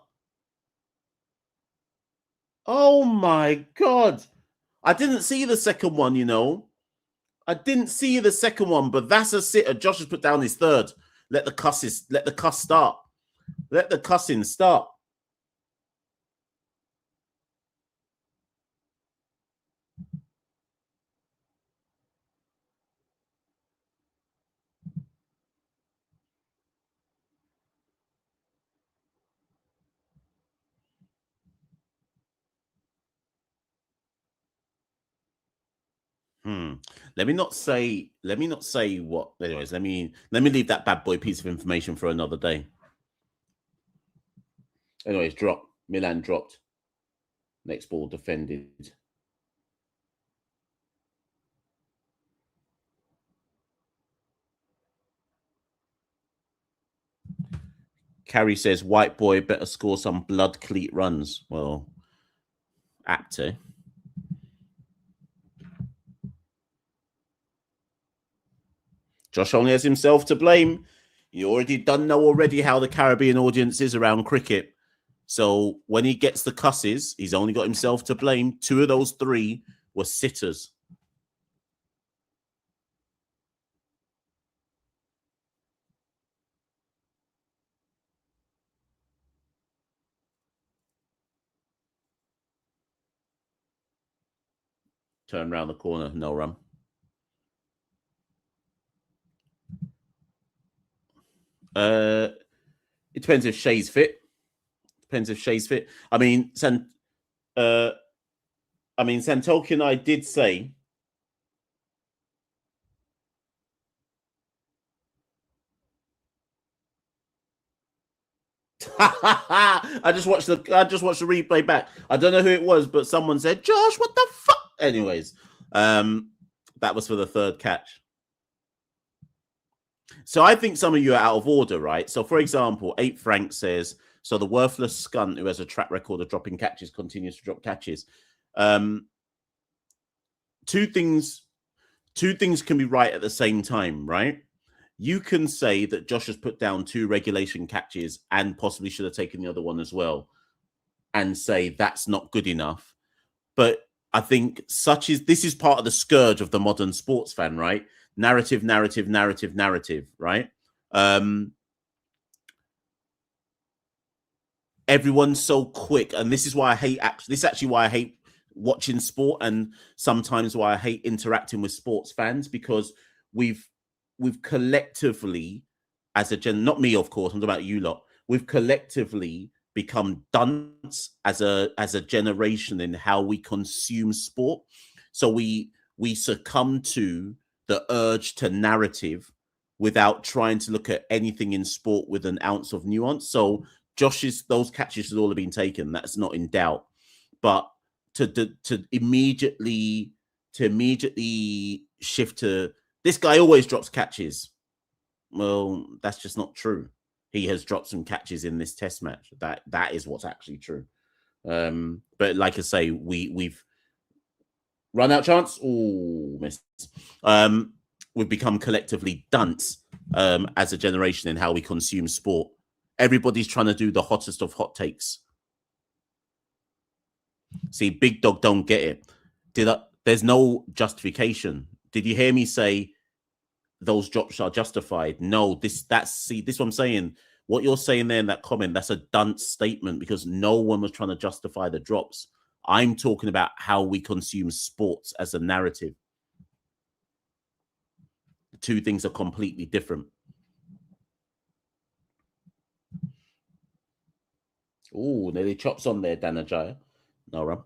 Speaker 2: Oh my God. I didn't see the second one, you know. I didn't see the second one, but that's a sitter. Josh has put down his third. Let the cuss start. Let the cussing start. Let me not say. Let me not say what. Anyways, let me leave that bad boy piece of information for another day. Anyways, drop. Milan dropped. Next ball defended. Carrie says, "White boy better score some blood cleat runs." Well, apt to. Josh only has himself to blame. You already know already how the Caribbean audience is around cricket. So when he gets the cusses, he's only got himself to blame. 2 of those 3 were sitters. Turn around the corner, no run. It depends if Shay's fit. I mean, Santoki and I did say. I just watched the replay back. I don't know who it was, but someone said, "Josh, what the fuck?" Anyways, that was for the 3rd catch. So I think some of you are out of order, right? So, for example, 8 Frank says, "So the worthless scunt who has a track record of dropping catches continues to drop catches." Two things can be right at the same time, right? You can say that Josh has put down 2 regulation catches and possibly should have taken the other one as well, and say that's not good enough. But I think this is part of the scourge of the modern sports fan, right? Narrative, right? Everyone's so quick, and this is why I hate. This is actually why I hate watching sport, and sometimes why I hate interacting with sports fans, because we've collectively, as a not me, of course, I'm talking about you lot. We've collectively become dunce as a generation in how we consume sport. So we succumb to the urge to narrative without trying to look at anything in sport with an ounce of nuance. So those catches should all have been taken. That's not in doubt. But to immediately shift to this guy always drops catches. Well, that's just not true. He has dropped some catches in this test match. That is what's actually true. But like I say, we've run out chance. Oh, missed. We've become collectively dunce as a generation in how we consume sport. Everybody's trying to do the hottest of hot takes. See, Big Dog don't get it. There's no justification. Did you hear me say those drops are justified? No, this what I'm saying. What you're saying there in that comment, that's a dunce statement, because no one was trying to justify the drops. I'm talking about how we consume sports as a narrative. The 2 things are completely different. Oh, nearly chops on there, Danajaya. No run.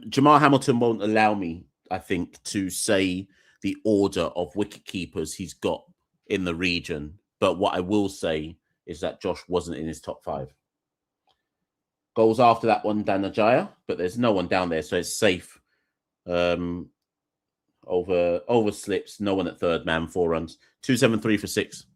Speaker 2: Jamal Hamilton won't allow me, I think, to say the order of wicket keepers he's got in the region. But what I will say is that Josh wasn't in his top 5. Goals after that one, Danajaya, but there's no one down there, so it's safe. Over slips, no one at 3rd man, 4 runs, 273 for 6.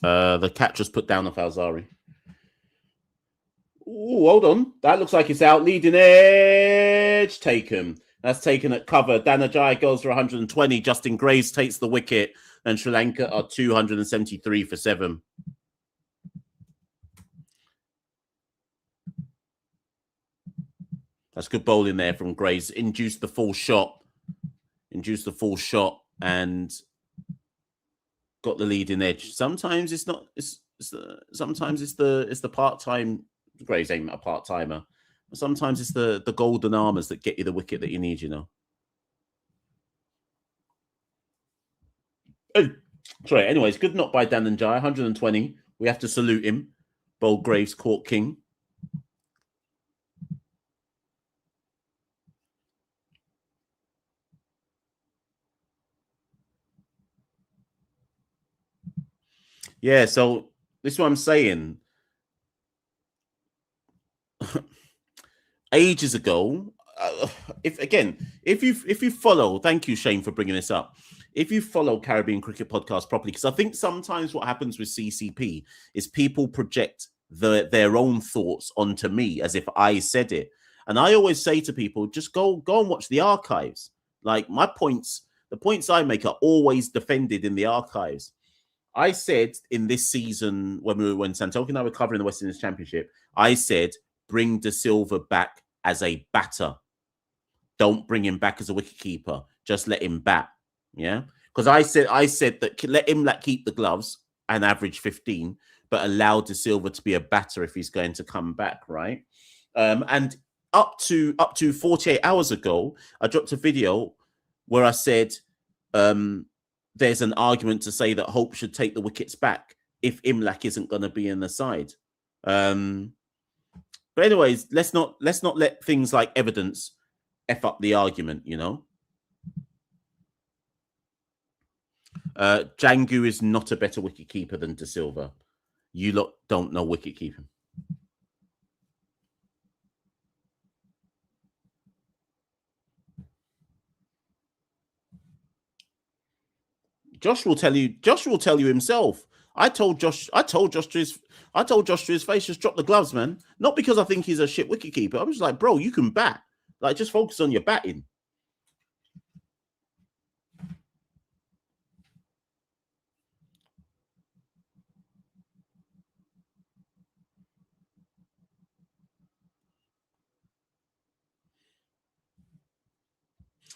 Speaker 2: The catch was put down off Alzari. hold on. That looks like it's out. Leading edge taken. That's taken at cover. Danajai goes for 120. Justin Graves takes the wicket. And Sri Lanka are 273 for 7. That's good bowling there from Graves. Induced the full shot. And got the leading edge. Sometimes it's not. Sometimes it's the part-time. Graves ain't a part-timer. Sometimes it's the golden armors that get you the wicket that you need, you know. Oh, sorry. Anyways, good knock by Danajai, 120. We have to salute him. Bold Graves, Court King. Yeah, so this is what I'm saying. Ages ago, if you follow, thank you, Shane, for bringing this up. If you follow Caribbean Cricket Podcast properly, because I think sometimes what happens with CCP is people project their own thoughts onto me as if I said it. And I always say to people, just go and watch the archives. Like the points I make are always defended in the archives. I said in this season when Santoki and I were covering the West Indies Championship, I said, bring De Silva back as a batter. Don't bring him back as a wicketkeeper. Just let him bat. Yeah, because I said that let him keep the gloves and average 15, but allow De Silva to be a batter if he's going to come back, right? And up to 48 hours ago, I dropped a video where I said there's an argument to say that Hope should take the wickets back if Imlach isn't going to be in the side. But anyways, let's not let things like evidence F up the argument, you know. Jangu is not a better wicketkeeper than De Silva. You lot don't know wicketkeeping. Josh will tell you himself. I told Josh to his face, just drop the gloves, man. Not because I think he's a shit wicketkeeper. I'm just like, bro, you can bat. Like, just focus on your batting.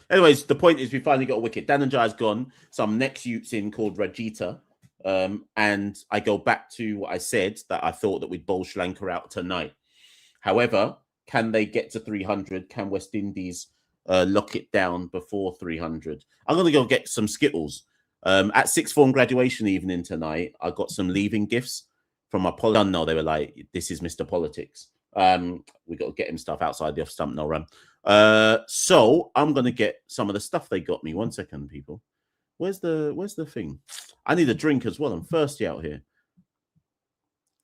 Speaker 2: Anyways, the point is we finally got a wicket. Danajai's gone. Some next Utes in called Rajita. And I go back to what I said, that I thought that we'd bowl Sri Lanka out tonight. However, can they get to 300? Can West Indies lock it down before 300? I'm going to go get some Skittles. At sixth form graduation evening tonight, I got some leaving gifts from my politics. No, they were like, this is Mr. Politics. We got to get him stuff outside the off stump no run. So I'm going to get some of the stuff they got me. 1 second, people. Where's the thing? I need a drink as well. I'm thirsty out here.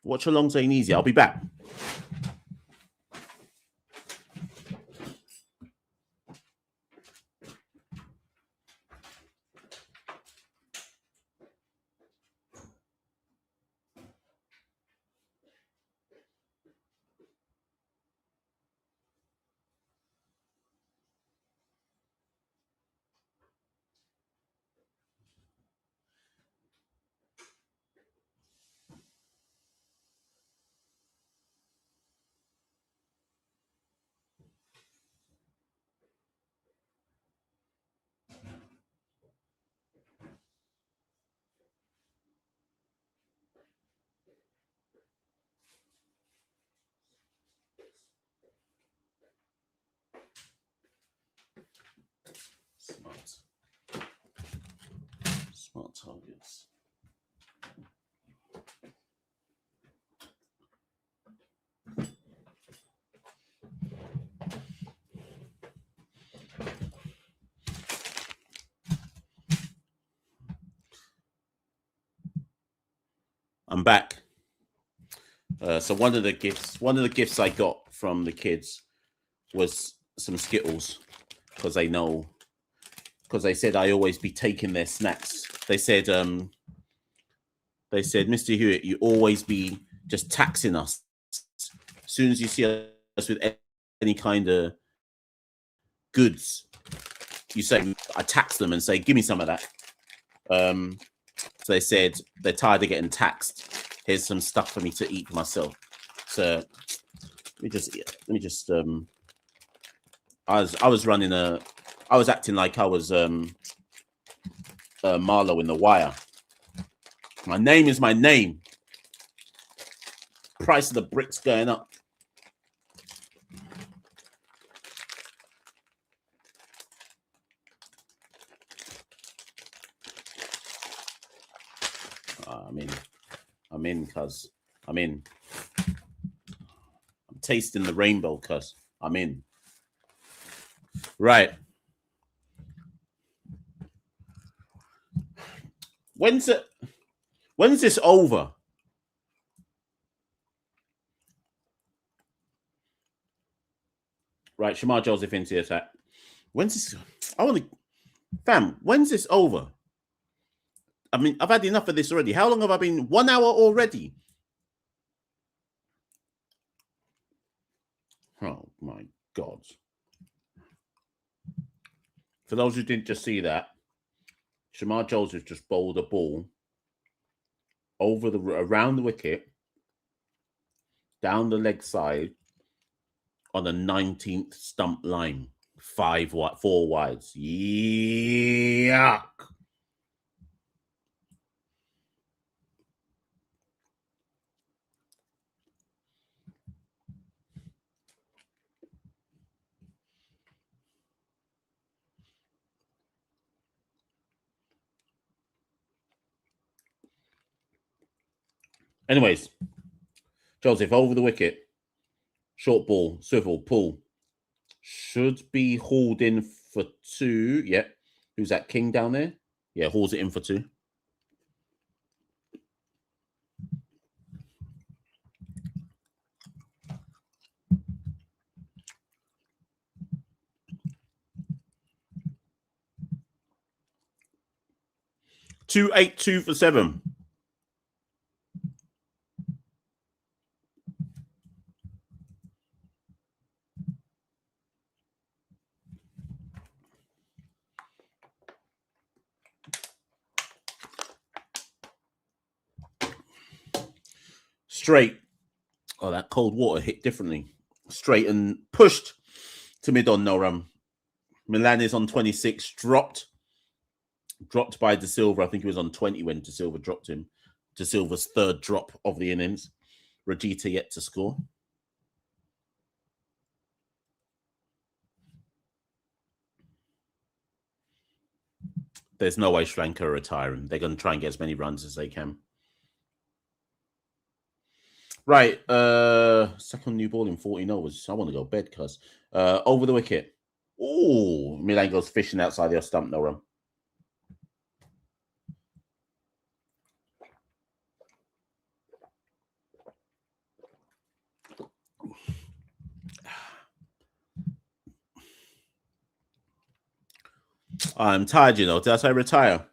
Speaker 2: Watch alongs ain't easy. I'll be back. Smart targets. I'm back. So one of the gifts I got from the kids was some Skittles, because they said I always be taking their snacks. They said, Mr. Hewitt, you always be just taxing us. As soon as you see us with any kind of goods, you say, I tax them and say, give me some of that. So they said they're tired of getting taxed. Here's some stuff for me to eat for myself. So let me just I was acting like I was Marlowe in The Wire. My name is my name. Price of the bricks going up. I'm in, cuz. I'm in. I'm tasting the rainbow, cuz. I'm in. Right. When's this over? Right, Shamar Joseph into the attack. When's this? Fam, when's this over? I mean, I've had enough of this already. How long have I been? 1 hour already? Oh my God. For those who didn't just see that, Shamar Joseph just bowled a ball around the wicket, down the leg side on the 19th stump line. 4 wides. Yuck. Anyways, Joseph over the wicket. Short ball, swivel, pull. Should be hauled in for 2. Yeah. Who's that? King down there? Yeah, hauls it in for 2. Two 8-2 for 7. Straight. Oh, that cold water hit differently. Straight and pushed to mid on, no run. Milan is on 26, dropped by De Silva. I think he was on 20 when De Silva dropped him. De Silva's 3rd drop of the innings. Rajita yet to score. There's no way Sri Lanka are retiring. They're going to try and get as many runs as they can. Right. Second new ball in 14 overs. I want to go bed, cuz. Over the wicket. Oh, Milan goes fishing outside the stump, no run. I'm tired, you know. Did I say retire?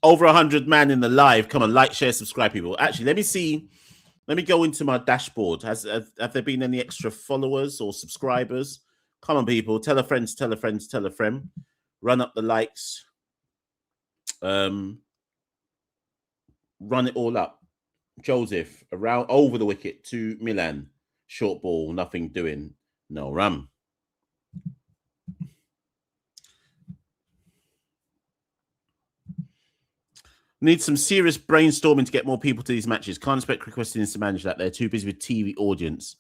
Speaker 2: Over 100 man in the live. Come on, like, share, subscribe, people. Actually, let me see. Let me go into my dashboard. Have there been any extra followers or subscribers? Come on, people. Tell a friend, tell a friend, tell a friend. Run up the likes. Run it all up. Joseph, around over the wicket to Milan. Short ball, nothing doing. No run. Need some serious brainstorming to get more people to these matches. Can't expect requesting to manage that. They're too busy with TV audience.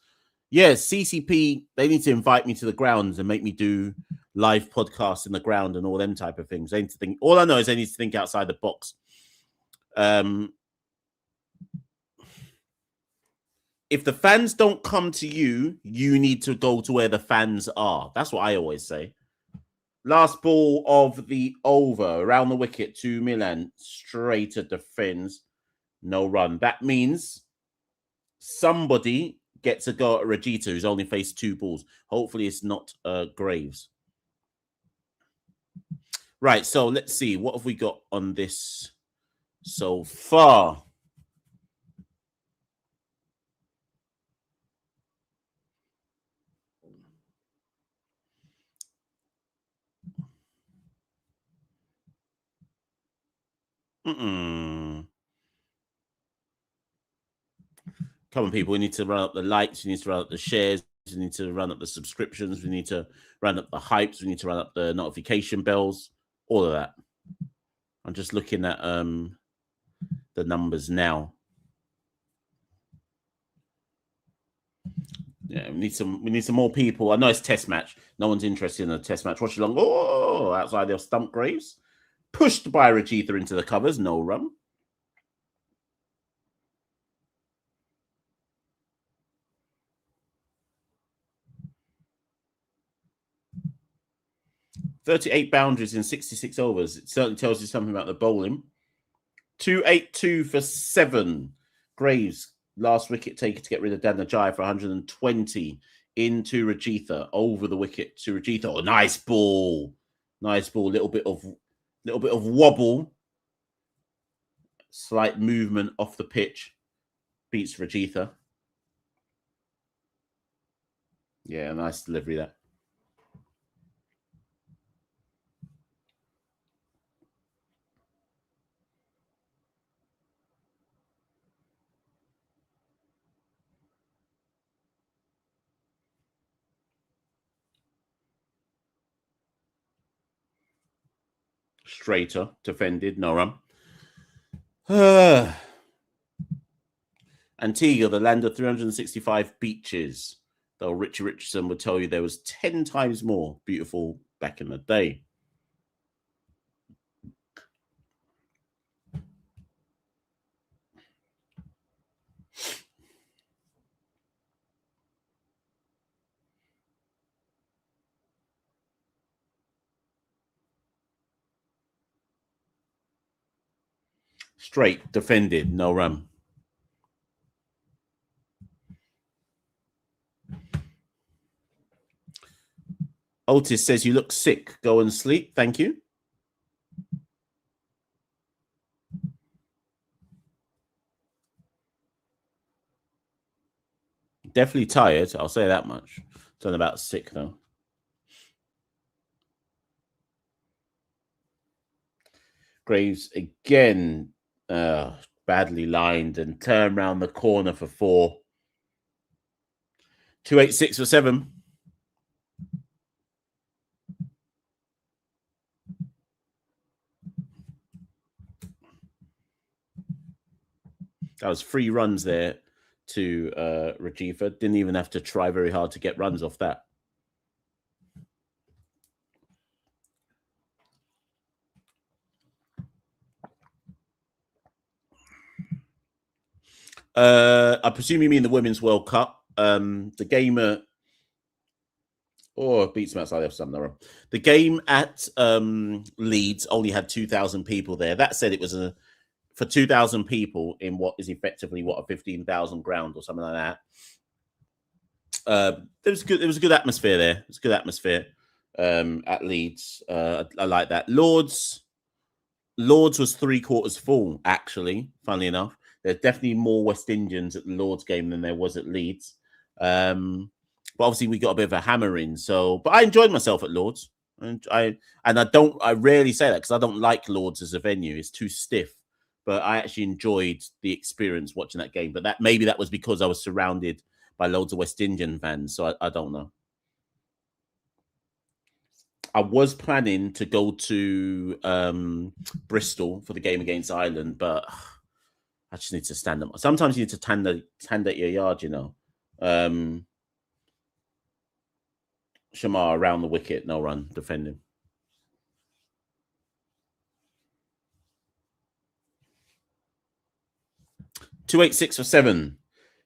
Speaker 2: Yeah, CCP, they need to invite me to the grounds and make me do live podcasts in the ground and all them type of things. They need to think. All I know is they need to think outside the box. If the fans don't come to you, you need to go to where the fans are. That's what I always say. Last ball of the over, around the wicket to Milan, straight at the fins, no run. That means somebody gets a go at Rajita, who's only faced 2 balls. Hopefully it's not Graves. Right, so let's see. What have we got on this so far? Come on, people. We need to run up the likes. We need to run up the shares. We need to run up the subscriptions. We need to run up the hypes. We need to run up the notification bells. All of that. I'm just looking at the numbers now. Yeah, we need some more people. I know it's test match. No one's interested in a test match. Watch along. Oh, outside their stump graves. Pushed by Rajitha into the covers. No run. $38 boundaries in 66 overs. It certainly tells you something about the bowling. 282 for 7. Graves, last wicket taker to get rid of Danajai for 120 into Rajitha, over the wicket to Rajitha. Oh, nice ball. Nice ball. Little bit of wobble. Slight movement off the pitch. Beats Rajitha. Yeah, nice delivery there. Straighter, defended, no run. Antigua, the land of 365 beaches. Though Richie Richardson would tell you there was 10 times more beautiful back in the day. Straight, defended, no run. Otis says, you look sick. Go and sleep. Thank you. Definitely tired. I'll say that much. Something about sick, though. Graves again, badly lined and turned round the corner for 4. 286 for 7. That was 3 runs there to Rajitha. Didn't even have to try very hard to get runs off that. I presume you mean the Women's World Cup. The game at it beats me outside of something. The game at Leeds only had 2,000 people there. That said, it was for 2,000 people in what is effectively a 15,000 ground or something like that. It was good. It was a good atmosphere there. It was a good atmosphere at Leeds. I like that. Lords was 3/4 full. Actually, funnily enough, there's definitely more West Indians at the Lords game than there was at Leeds. But obviously we got a bit of a hammer in. But I enjoyed myself at Lords, and I rarely say that because I don't like Lords as a venue. It's too stiff. But I actually enjoyed the experience watching that game. But maybe that was because I was surrounded by loads of West Indian fans. So I don't know. I was planning to go to Bristol for the game against Ireland, but I just need to stand up. Sometimes you need to stand at your yard, you know. Shamar around the wicket, no run, defending. .286 for 7.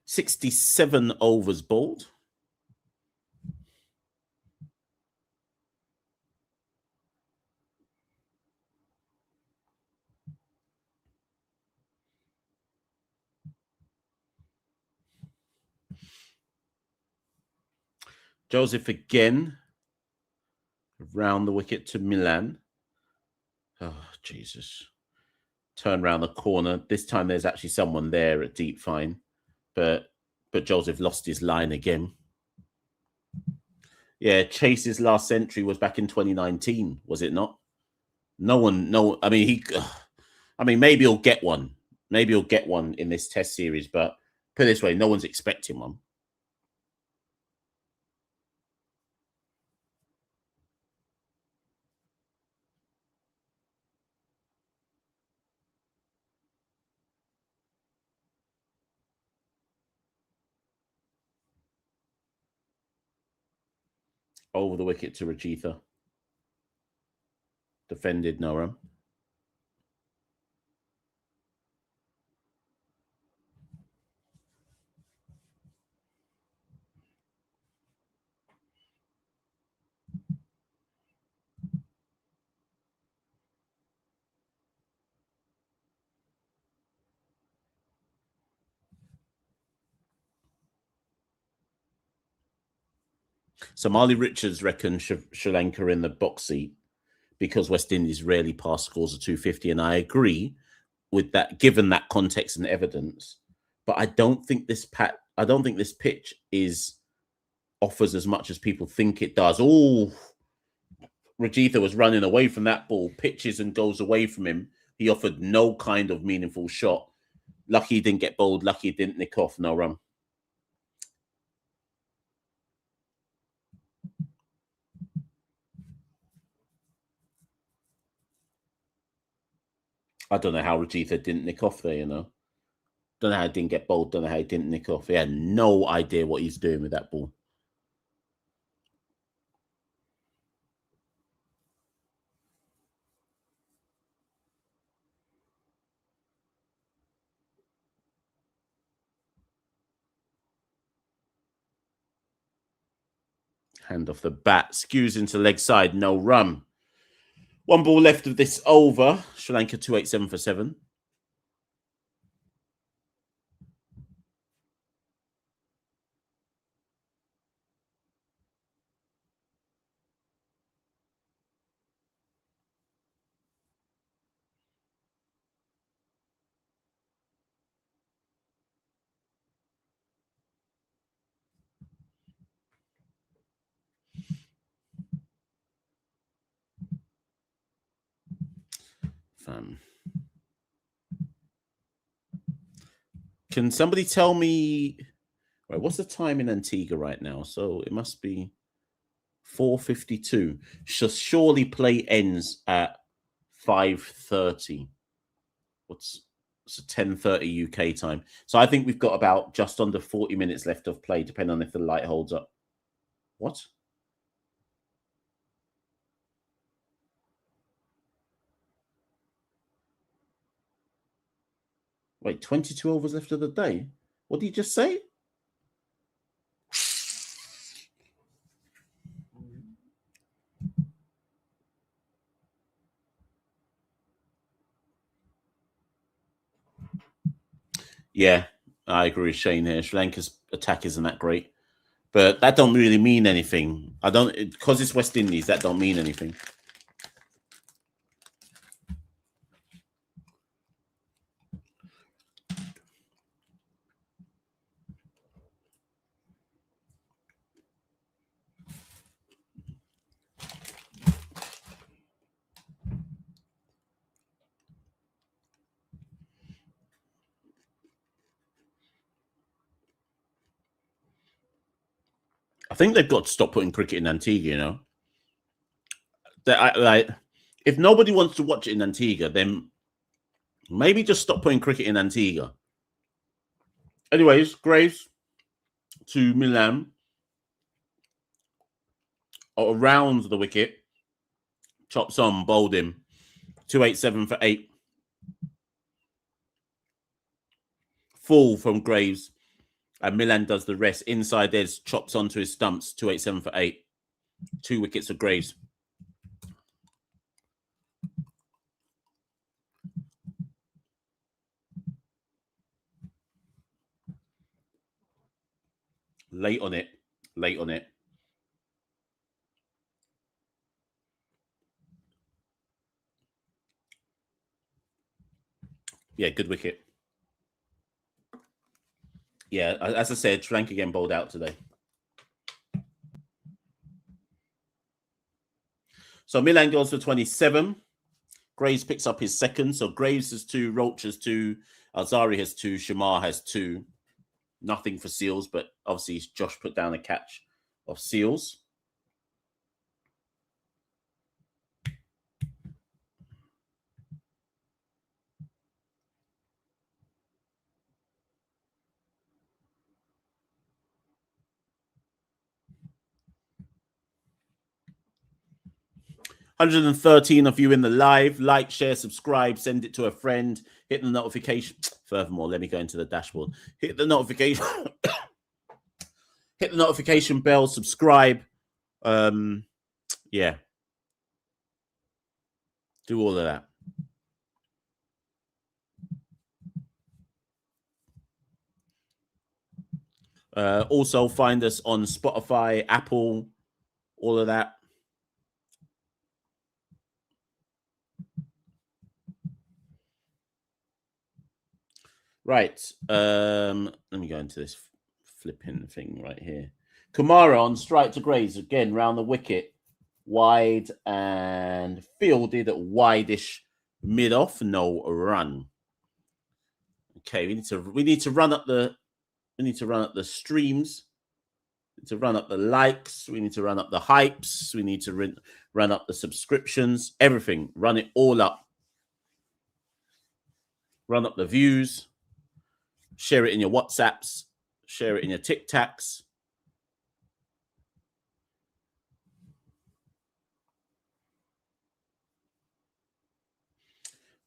Speaker 2: 67 overs bowled. Joseph again. Round the wicket to Milan. Oh, Jesus. Turn around the corner. This time there's actually someone there at deep fine. But Joseph lost his line again. Yeah, Chase's last century was back in 2019, was it not? I mean, I mean, maybe he'll get one. Maybe he'll get one in this test series, but put it this way, no one's expecting one. Over the wicket to Rajitha. Defended, no run. So Marley Richards reckons Sri Lanka in the box seat because West Indies rarely pass scores of 250, and I agree with that, given that context and evidence. But I don't think this pitch offers as much as people think it does. Oh, Rajitha was running away from that ball, pitches and goes away from him. He offered no kind of meaningful shot. Lucky he didn't get bowled. Lucky he didn't nick off. No run. I don't know how Rajitha didn't nick off there, Don't know how he didn't get bowled. Don't know how he didn't nick off. He had no idea what he's doing with that ball. Hand off the bat. Skews into leg side. No run. One ball left of this over. Sri Lanka 287 for 7. Can somebody tell me, right, what's the time in Antigua right now? So it must be 4:52. Surely play ends at 5:30. What's so 10:30 UK time? So I think we've got about just under 40 minutes left of play, depending on if the light holds up. What? Wait, 22 overs left of the day? What did you just say? Yeah, I agree with Shane here. Sri Lanka's attack isn't that great. But that don't really mean anything. Because it's West Indies, that don't mean anything. I think they've got to stop putting cricket in Antigua, if nobody wants to watch it in Antigua, then maybe just stop putting cricket in Antigua. Anyways, Graves to Milan. Around the wicket. Chops on, bowled him. 287 for 8. Full from Graves. And Milan does the rest. Inside edge, chops onto his stumps. 287 for 8. 2 wickets of Graves. Late on it. Yeah, good wicket. Yeah, as I said, Sri Lanka again bowled out today. So Milan goes for 27. Graves picks up his second. So Graves has 2, Roach has 2, Alzari has 2, Shamar has 2. Nothing for Seals, but obviously Josh put down a catch of Seals. $113 of you in the live. Like, share, subscribe, send it to a friend. Hit the notification. Furthermore, let me go into the dashboard. Hit the notification. Hit the notification bell. Subscribe. Yeah. Do all of that. Also, find us on Spotify, Apple, all of that. Right. Let me go into this flipping thing right here. Kamara on strike to Graves again, round the wicket, wide and fielded at wide-ish mid-off, no run. Okay, we need to run up the streams. We need to run up the likes. We need to run up the hypes. We need to run up the subscriptions. Everything. Run it all up. Run up the views. Share it in your WhatsApps. Share it in your TikToks.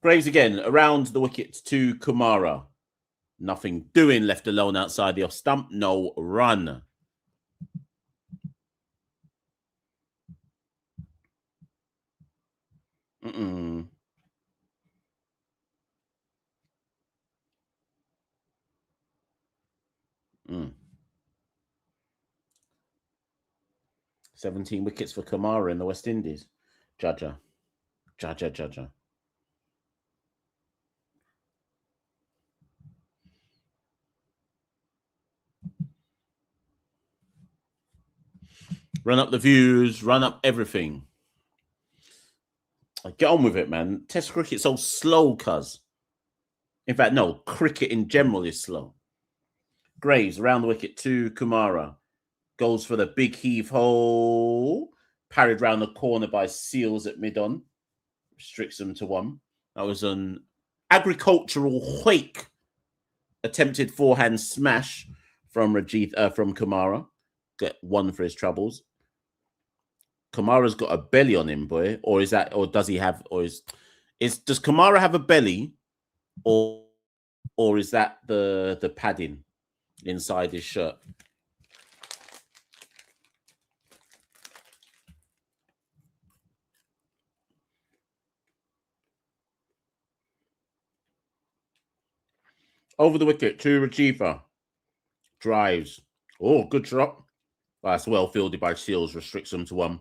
Speaker 2: Graves again, around the wicket to Kumara. Nothing doing, left alone outside the off stump. No run. Mm-mm. Mm. 17 wickets for Kamara in the West Indies. Jaja. Run up the views, run up everything. Get on with it, man. Test cricket's so slow, cuz. In fact, no, cricket in general is slow. Graves around the wicket to Kumara. Goes for the big heave hole. Parried round the corner by Seals at mid-on. Restricts them to 1. That was an agricultural wake. Attempted forehand smash from from Kumara. Get 1 for his troubles. Kamara's got a belly on him, boy. Or is that, or does he have, or does Kamara have a belly, or is that the padding inside his shirt? Over the wicket to Rajiva. Drives. Oh, good drop. That's well fielded by Seals. Restricts them to 1.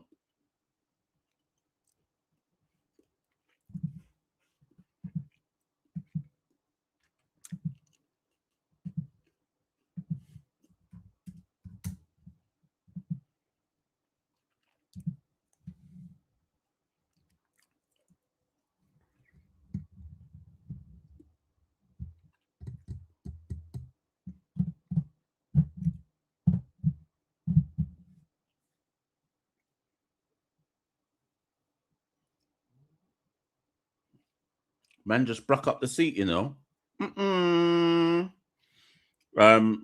Speaker 2: Man just broke up the seat, you know.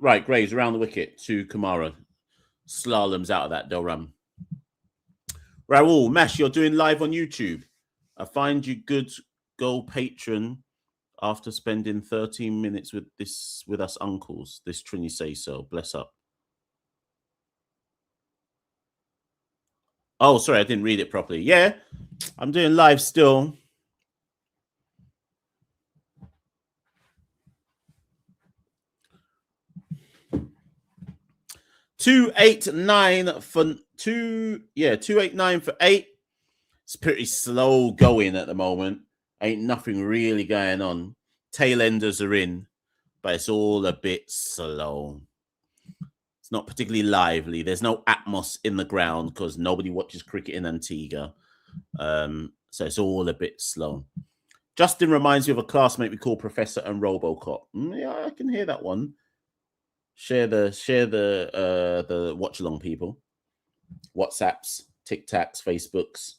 Speaker 2: Right, Graves around the wicket to Kamara. Slaloms out of that, they'll run. Raul, Mash, you're doing live on YouTube. I find you good. Go patron after spending 13 minutes with us uncles. This Trini say so. Bless up. Oh, sorry, I didn't read it properly. Yeah, I'm doing live still. $289 for 289 for 8. It's pretty slow going at the moment. Ain't nothing really going on. Tail enders are in, but it's all a bit slow. It's not particularly lively. There's no atmos in the ground because nobody watches cricket in Antigua. So it's all a bit slow. Justin reminds me of a classmate we call Professor and Robocop. Yeah, I can hear that one. Share the watch along, people. WhatsApps, TikToks, Facebooks,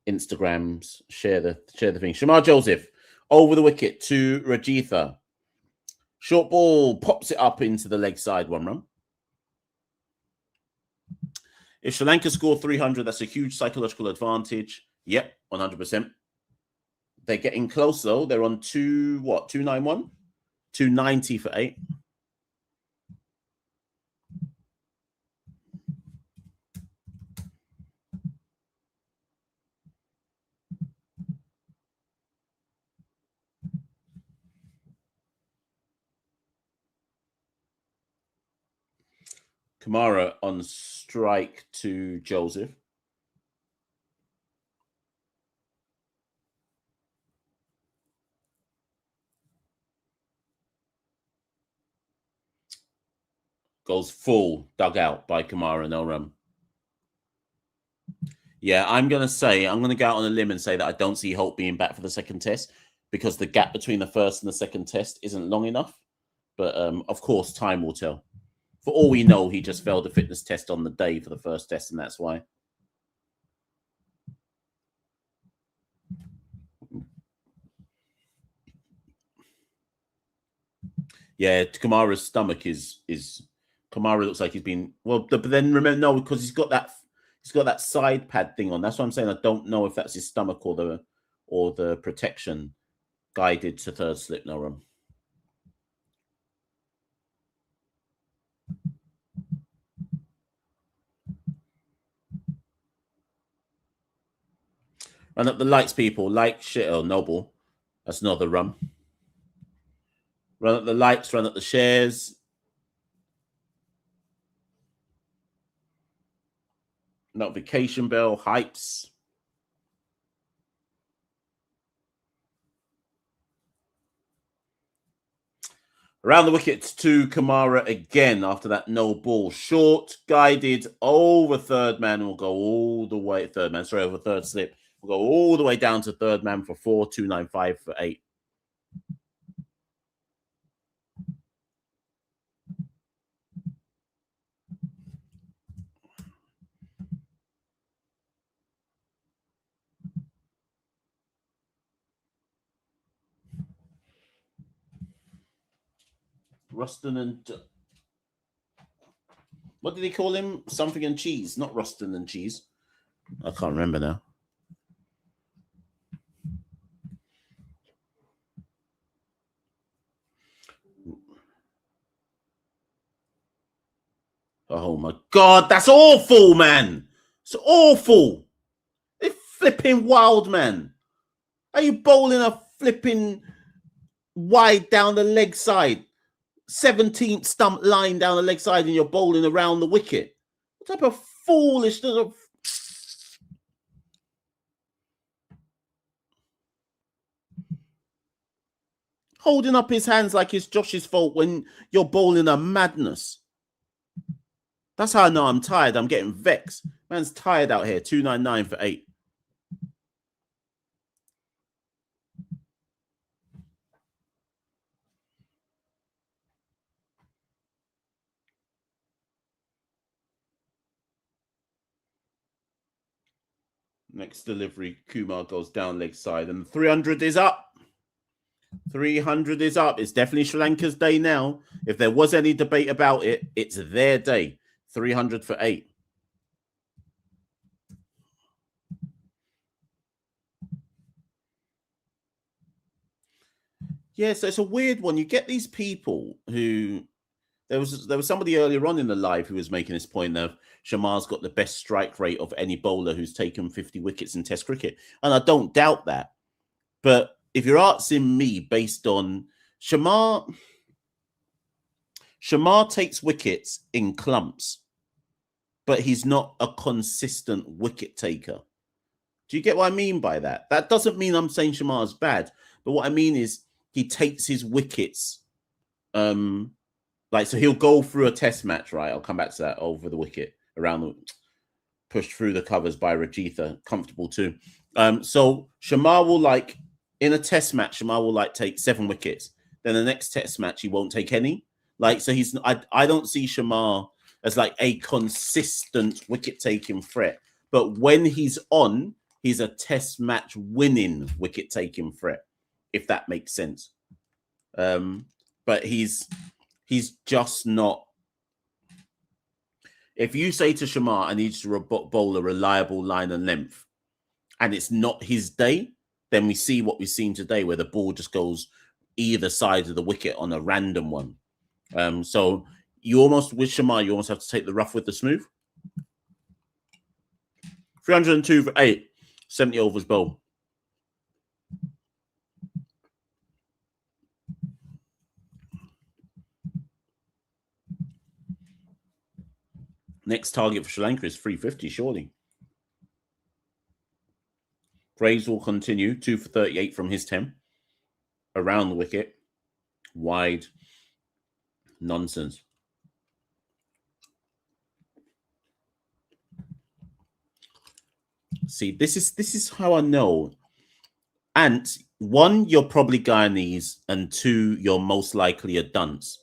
Speaker 2: Instagrams. Share the thing. Shamar Joseph over the wicket to Rajitha. Short ball pops it up into the leg side, 1 run. If Sri Lanka score 300, that's a huge psychological advantage. Yep, 100%. They're getting close though. They're on 291, 290 for 8. Kamara on strike to Joseph. Goes full, dug out by Kamara, no run. Yeah, I'm going to go out on a limb and say that I don't see Holt being back for the second test because the gap between the first and the second test isn't long enough. But of course, time will tell. For all we know, he just failed the fitness test on the day for the first test, and that's why. Yeah, Kamara's stomach is Kamara looks like he's been but then remember no, because he's got that side pad thing on. That's what I'm saying. I don't know if that's his stomach or the protection guided to third slip, no run. Run up the lights, people. Like shit. Oh, Noble. That's another run. Run up the lights, run up the shares. Notification bell, hypes. Around the wicket to Kamara again after that no ball. Short, guided over third man and will go all the way. Over third slip. We'll go all the way down to third man for 4, 295 for 8. Ruston and what did he call him? Something and cheese, not Ruston and cheese. I can't remember now. Oh my God, that's awful, man. It's awful. It's flipping wild, man. Are you bowling a flipping wide down the leg side? 17th stump line down the leg side and you're bowling around the wicket. What type of foolishness? Holding up his hands like it's Josh's fault when you're bowling a madness. That's how I know I'm tired. I'm getting vexed. Man's tired out here. 299 for 8. Next delivery, Kumar goes down leg side, and 300 is up. 300 is up. It's definitely Sri Lanka's day now. If there was any debate about it, it's their day. 300 for 8. Yeah, so it's a weird one. You get these people who there was somebody earlier on in the live who was making this point of Shamar's got the best strike rate of any bowler who's taken 50 wickets in Test cricket, and I don't doubt that. But if you're asking me based on Shamar takes wickets in clumps, but he's not a consistent wicket taker. Do you get what I mean by that? That doesn't mean I'm saying Shamar's bad, but what I mean is he takes his wickets. So he'll go through a test match, right? I'll come back to that over the wicket, around the push through the covers by Rajitha, comfortable too. So Shamar will like in a test match, Shamar will like take 7 wickets. Then the next test match, he won't take any. Like, so he's I don't see Shamar as like a consistent wicket taking threat. But when he's on, he's a test match winning wicket taking threat, if that makes sense. But he's just not. If you say to Shamar, I need to bowl a reliable line and length, and it's not his day, then we see what we've seen today, where the ball just goes either side of the wicket on a random one. So you almost, with Shamar, you almost have to take the rough with the smooth. 302 for 8, 70 overs bowl. Next target for Sri Lanka is 350, surely. Graves will continue, 2 for 38 from his 10. Around the wicket, wide, nonsense. See, this is how I know. And 1, you're probably Guyanese, and 2, you're most likely a dunce.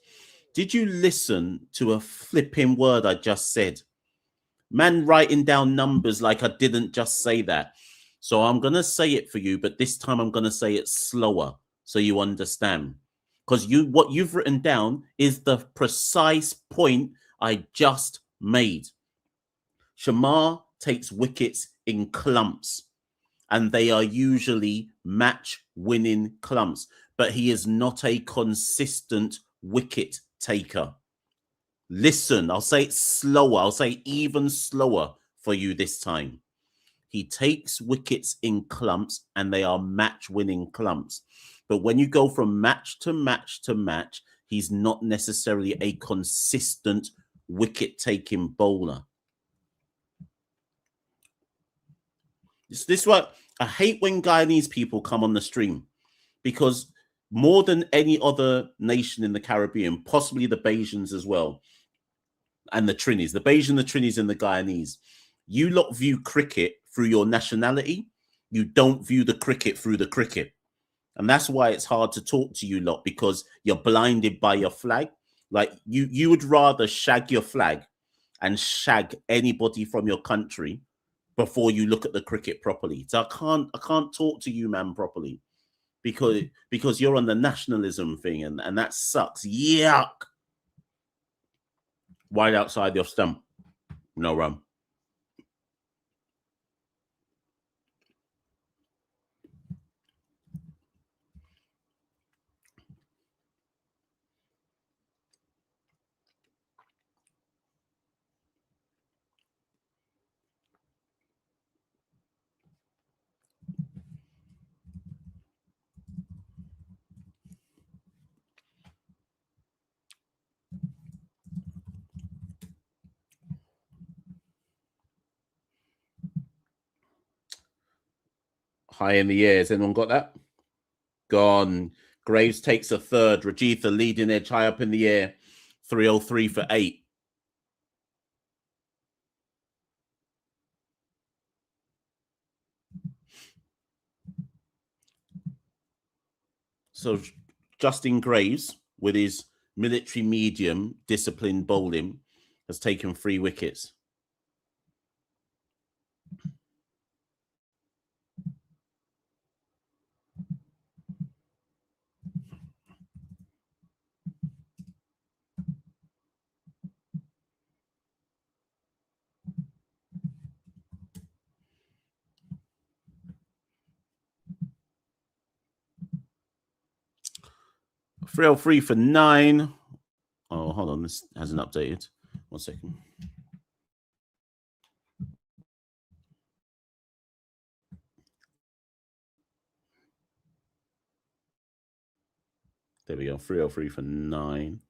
Speaker 2: Did you listen to a flipping word I just said? Man writing down numbers like I didn't just say that. So I'm going to say it for you, but this time I'm going to say it slower so you understand. Because what you've written down is the precise point I just made. Shamar takes wickets in clumps, and they are usually match-winning clumps, but he is not a consistent wicket taker. Listen, I'll say it slower. I'll say even slower for you this time. He takes wickets in clumps, and they are match-winning clumps. But when you go from match to match to match, he's not necessarily a consistent wicket-taking bowler. This is what I hate when Guyanese people come on the stream, because more than any other nation in the Caribbean, possibly the Bajans as well, and the Trinis, the Bajan, the Trinis, and the Guyanese, you lot view cricket through your nationality. You don't view the cricket through the cricket. And that's why it's hard to talk to you lot, because you're blinded by your flag. Like you would rather shag your flag and shag anybody from your country before you look at the cricket properly. So I can't talk to you, man, properly, because you're on the nationalism thing, and that sucks. Yuck. Wide outside your stump. No run. High in the air. Has anyone got that? Gone. Graves takes a third. Rajitha leading edge high up in the air. 303 for 8. So Justin Graves, with his military medium disciplined bowling, has taken 3 wickets. Frill 3 for 9. Oh, hold on. This hasn't updated. 1 second. There we go. 303 for 9.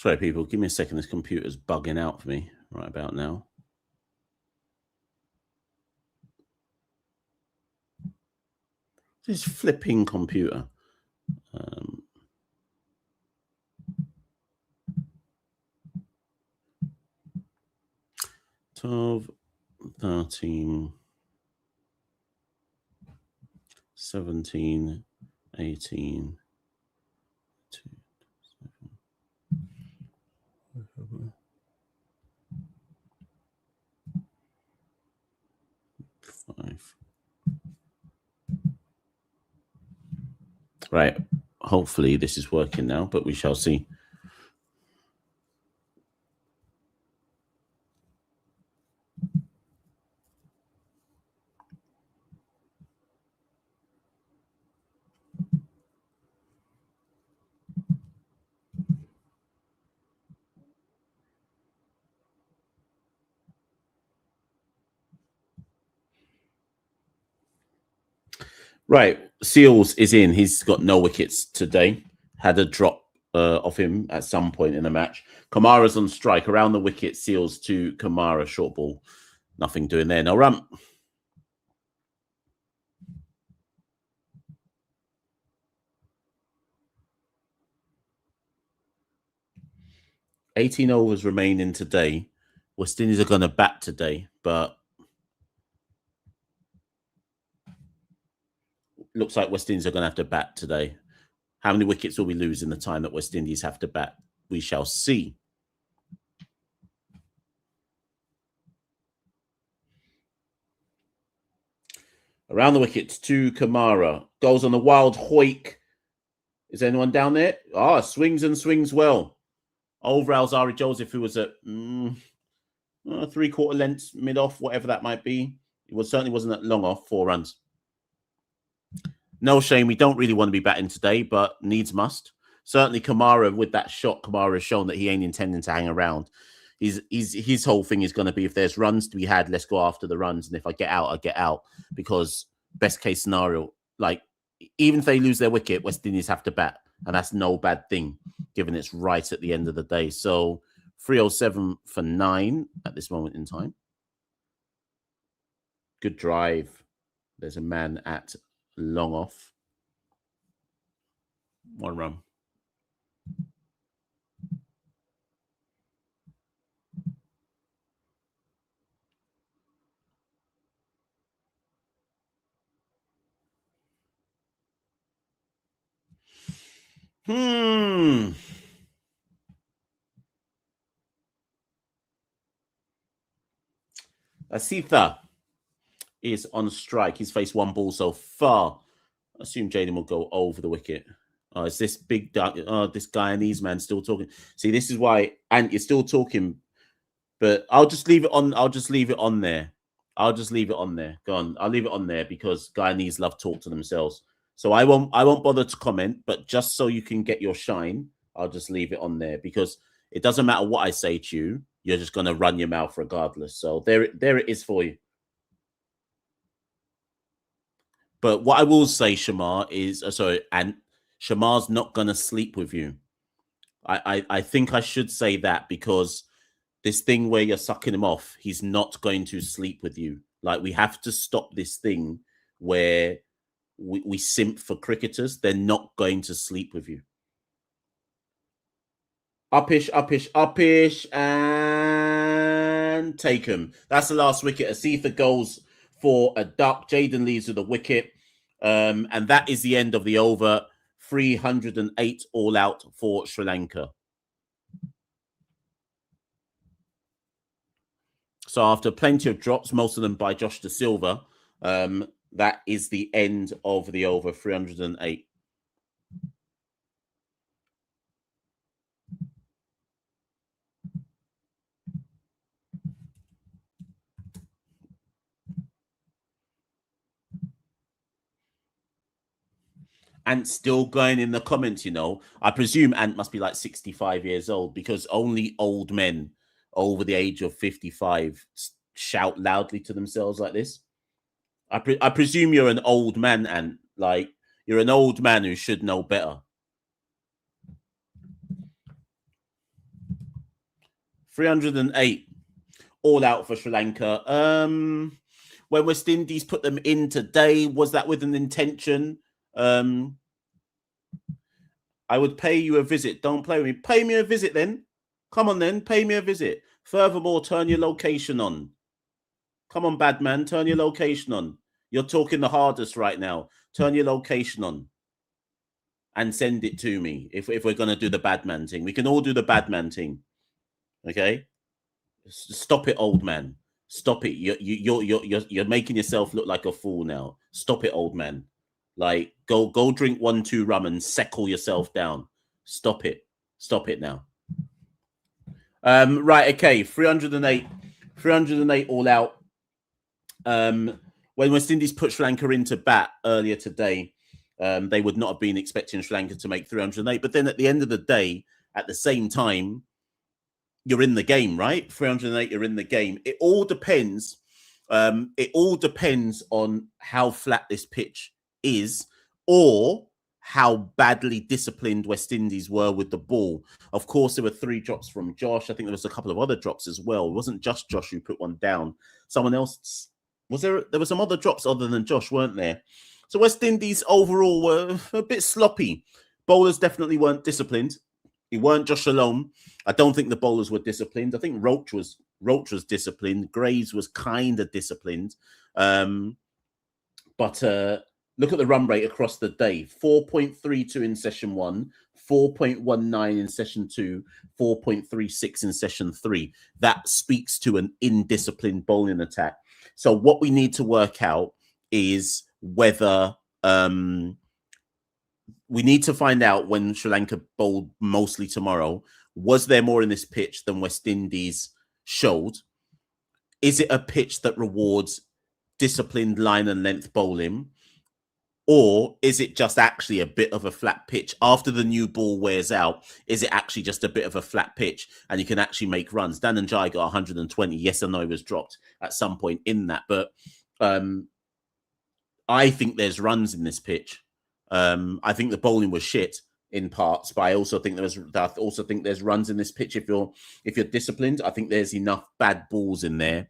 Speaker 2: Sorry, people. Give me a second. This computer's bugging out for me right about now. This flipping computer. 12, 13, 17, 18, 5. Right. Hopefully this is working now, but we shall see. Right. Seals is in. He's got no wickets today. Had a drop off him at some point in the match. Kamara's on strike. Around the wicket, Seals to Kamara. Short ball. Nothing doing there. No run. $18 overs remaining today. West Indies are going to bat today, but looks like West Indies are going to have to bat today. How many wickets will we lose in the time that West Indies have to bat? We shall see. Around the wickets to Kamara. Goes on the wild hoik. Is anyone down there? Ah, swings and swings well. Over Alzari Joseph, who was at 3/4 lengths, mid-off, whatever that might be. It certainly wasn't that long off, 4 runs. No shame. We don't really want to be batting today, but needs must. Certainly Kamara, with that shot, Kamara has shown that he ain't intending to hang around. His whole thing is going to be, if there's runs to be had, let's go after the runs. And if I get out, I get out. Because best case scenario, like, even if they lose their wicket, West Indies have to bat. And that's no bad thing, given it's right at the end of the day. So 307 for 9 at this moment in time. Good drive. There's a man at long off. 1 run. Asitha is on strike. He's faced 1 ball so far. I assume Jaden will go over the wicket. Is this big this Guyanese man still talking? See, this is why, and you're still talking, but I'll just leave it on. I'll just leave it on there. I'll just leave it on there. Go on. I'll leave it on there because Guyanese love talk to themselves. So I won't bother to comment, but just so you can get your shine, I'll just leave it on there because it doesn't matter what I say to you. You're just going to run your mouth regardless. So there it is for you. But what I will say, Shamar, is and Shamar's not going to sleep with you. I think I should say that because this thing where you're sucking him off, he's not going to sleep with you. Like, we have to stop this thing where we simp for cricketers. They're not going to sleep with you. Uppish, uppish, uppish, and take him. That's the last wicket. Asitha goes for a duck. Jaden leaves with a wicket. And that is the end of the over. 308 all out for Sri Lanka. So after plenty of drops, most of them by Josh De Silva, that is the end of the over. 308. Ant still going in the comments, you know. I presume Ant must be like 65 years old because only old men over the age of 55 shout loudly to themselves like this. I presume you're an old man, Ant. Like, you're an old man who should know better. 308 all out for Sri Lanka. When West Indies put them in today, was that with an intention? I would pay you a visit. Don't play with me. Pay me a visit then. Come on then. Pay me a visit. Furthermore, turn your location on. Come on, bad man. Turn your location on. You're talking the hardest right now. Turn your location on and send it to me if we're going to do the bad man thing. We can all do the bad man thing. Okay? Stop it, old man. Stop it. You're making yourself look like a fool now. Stop it, old man. Like, go drink 1-2 rum and settle yourself down. Stop it. Stop it now. Right, okay. 308 all out. When West Indies put Sri Lanka into bat earlier today, they would not have been expecting Sri Lanka to make 308. But then at the end of the day, at the same time, you're in the game, right? 308, you're in the game. It all depends. It all depends on how flat this pitch is, or how badly disciplined West Indies were with the ball. Of course, there were 3 drops from Josh. I think there was a couple of other drops as well. It wasn't just Josh who put one down. Someone else was there. There were some other drops other than Josh, weren't there? So West Indies overall were a bit sloppy. Bowlers definitely weren't disciplined. It weren't Josh alone. I don't think the bowlers were disciplined. I think Roach was disciplined. Graves was kind of disciplined. But look at the run rate across the day. 4.32 in session 1, 4.19 in session 2, 4.36 in session 3. That speaks to an indisciplined bowling attack. So what we need to work out is whether we need to find out when Sri Lanka bowled mostly tomorrow, was there more in this pitch than West Indies showed? Is it a pitch that rewards disciplined line and length bowling? Or is it just actually a bit of a flat pitch? After the new ball wears out, is it actually just a bit of a flat pitch and you can actually make runs? Dan and Jai got 120. Yes, I know it was dropped at some point in that. But I think there's runs in this pitch. I think the bowling was shit in parts, but I also think there's runs in this pitch if you're disciplined. I think there's enough bad balls in there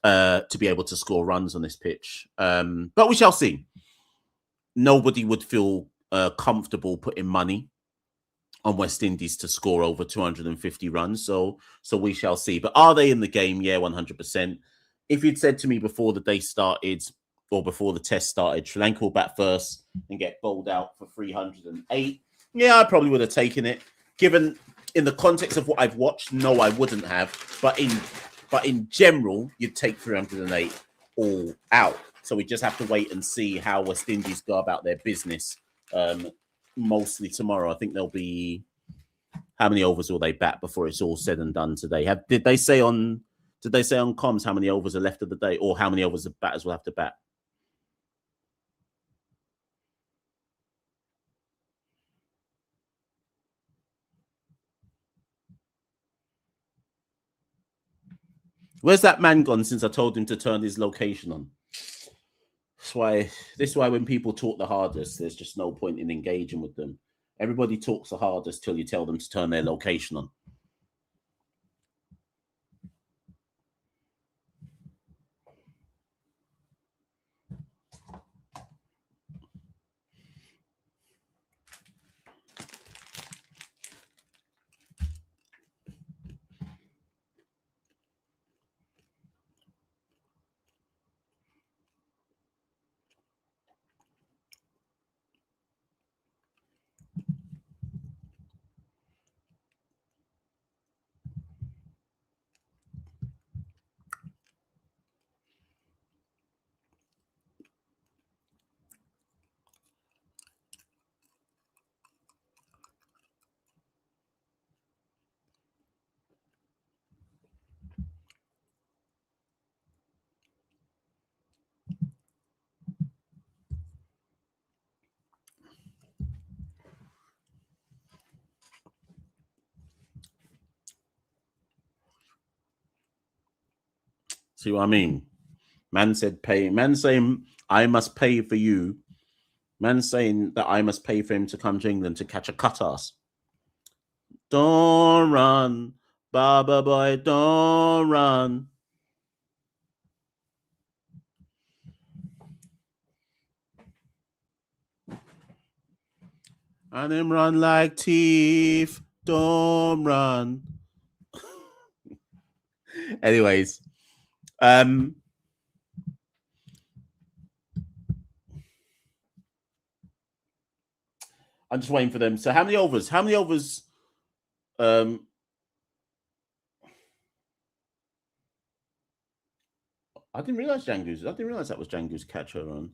Speaker 2: to be able to score runs on this pitch. But we shall see. Nobody would feel comfortable putting money on West Indies to score over 250 runs. So we shall see. But are they in the game? Yeah, 100%. If you'd said to me before the day started, or before the test started, Sri Lanka will bat first and get bowled out for 308. Yeah, I probably would have taken it. Given in the context of what I've watched, no, I wouldn't have. But in general, you'd take 308 all out. So we just have to wait and see how West Indies go about their business. Mostly tomorrow. I think there'll be, how many overs will they bat before it's all said and done today? Did they say on comms how many overs are left of the day, or how many overs the batters will have to bat? Where's that man gone since I told him to turn his location on? This is why when people talk the hardest, there's just no point in engaging with them. Everybody talks the hardest till you tell them to turn their location on. See what I mean? Man said pay. Man saying I must pay for you. Man saying that I must pay for him to come to England to catch a cut ass. Don't run Baba boy, don't run. And him run like thief, don't run. Anyways, I'm just waiting for them. So how many overs? How many overs? I didn't realize Django's. I didn't realize that was Django's catcher run.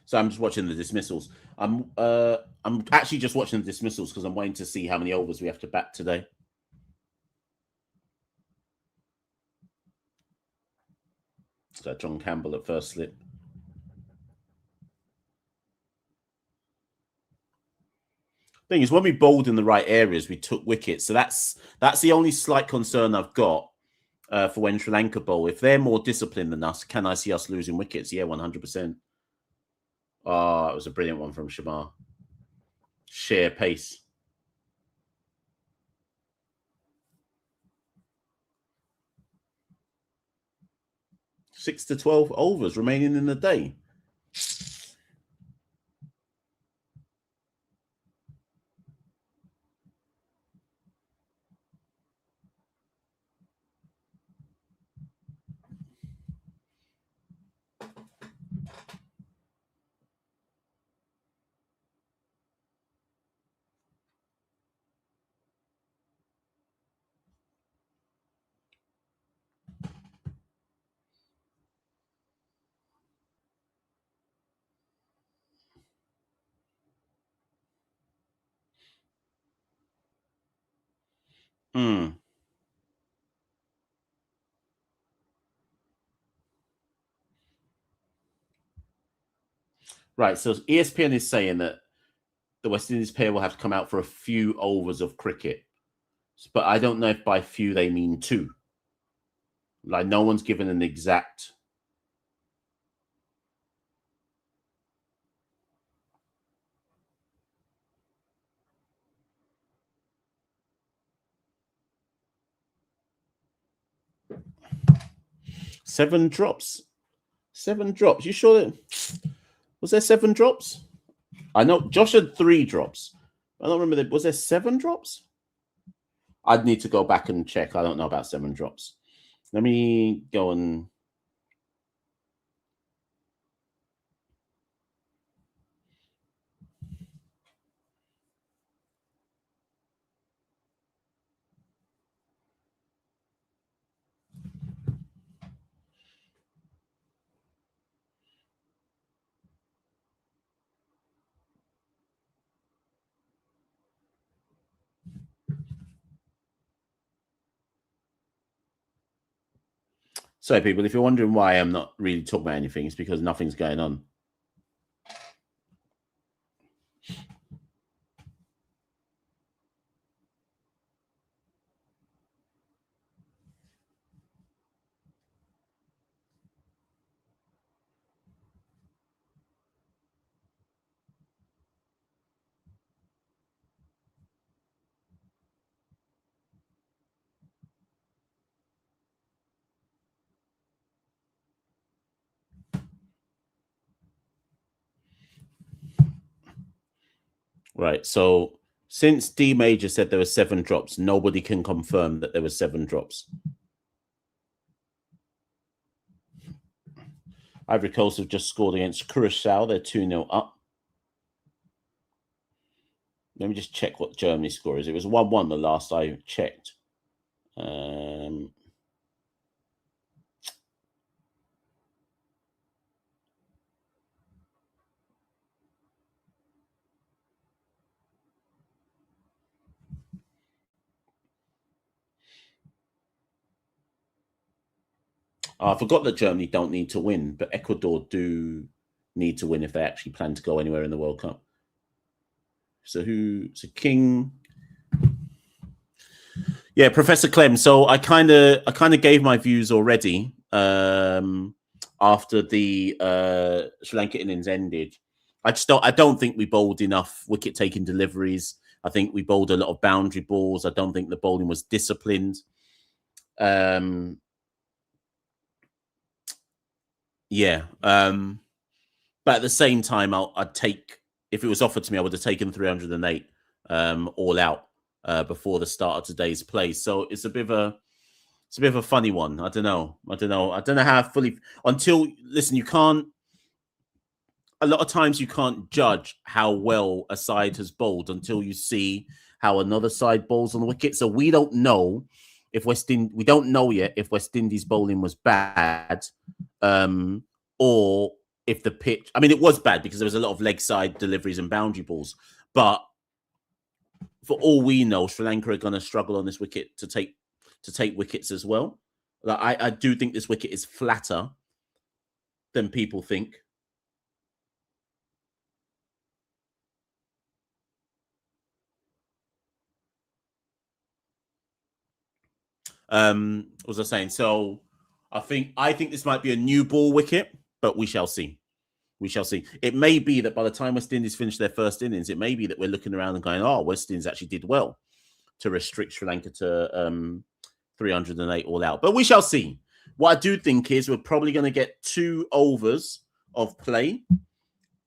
Speaker 2: So I'm just watching the dismissals. I'm actually just watching the dismissals because I'm waiting to see how many overs we have to bat today. So John Campbell at first slip. Thing is, when we bowled in the right areas, we took wickets. So that's the only slight concern I've got for when Sri Lanka bowl. If they're more disciplined than us, can I see us losing wickets? Yeah, 100%. Oh, it was a brilliant one from Shamar. Sheer pace. 6 to 12 overs remaining in the day. Right. So ESPN is saying that the West Indies player will have to come out for a few overs of cricket. But I don't know if by few they mean 2. Like, no one's given an exact. Seven drops. You sure that was there 7 drops? I know Josh had 3 drops. I don't remember. Was there 7 drops? I'd need to go back and check. I don't know about 7 drops. Let me go and. Sorry, people, if you're wondering why I'm not really talking about anything, it's because nothing's going on. Right. So since D Major said there were 7 drops, nobody can confirm that there were 7 drops. Ivory Coast have just scored against Curacao. They're 2-0 up. Let me just check what Germany's score is. It was 1-1 the last I checked. I forgot that Germany don't need to win, but Ecuador do need to win if they actually plan to go anywhere in the World Cup. So King? Yeah, Professor Clem. So I kind of gave my views already after the Sri Lanka innings ended. I don't think we bowled enough wicket-taking deliveries. I think we bowled a lot of boundary balls. I don't think the bowling was disciplined. Yeah. But at the same time, I'd take, if it was offered to me, I would have taken 308 all out before the start of today's play. So it's a bit of a funny one. I don't know how fully listen, you can't, a lot of times you can't judge how well a side has bowled until you see how another side bowls on the wicket. So we don't know if we don't know yet if West Indies bowling was bad, or if the pitch, I mean, it was bad because there was a lot of leg side deliveries and boundary balls. But for all we know, Sri Lanka are going to struggle on this wicket to take wickets as well. Like, I do think this wicket is flatter than people think. What was I saying? So I think this might be a new ball wicket, but we shall see. We shall see. It may be that by the time West Indies finish their first innings, it may be that we're looking around and going, "Oh, West Indies actually did well to restrict Sri Lanka to 308 all out." But we shall see. What I do think is we're probably going to get 2 overs of play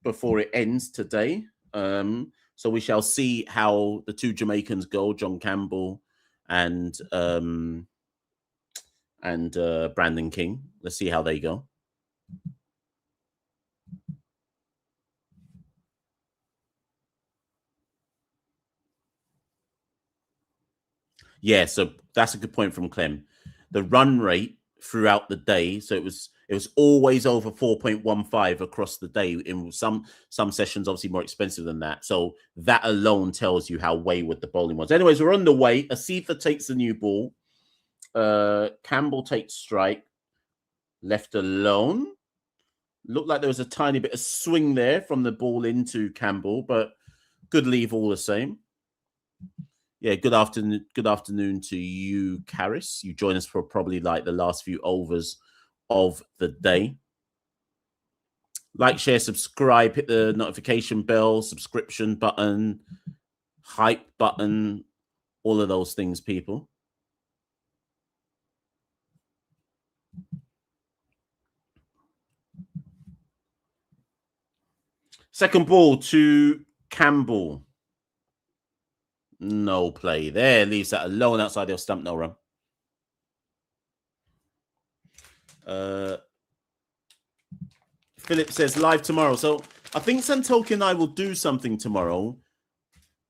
Speaker 2: before it ends today. So we shall see how the 2 Jamaicans go, John Campbell and Brandon King. Let's see how they go. Yeah, so that's a good point from Clem. The run rate throughout the day, so it was always over 4.15 across the day. In some sessions, obviously more expensive than that. So that alone tells you how wayward the bowling was. Anyways, we're on the way. Asifa takes the new ball. Campbell takes strike. Left alone. Looked like there was a tiny bit of swing there from the ball into Campbell, but good leave all the same. Yeah, good afternoon. Good afternoon to you, Karis. You join us for probably like the last few overs of the day. Like, share, subscribe, hit the notification bell, subscription button, hype button, all of those things, people. Second ball to Campbell. No play there. Leaves that alone outside the stump. No run. Philip says live tomorrow. So I think Santoki and I will do something tomorrow.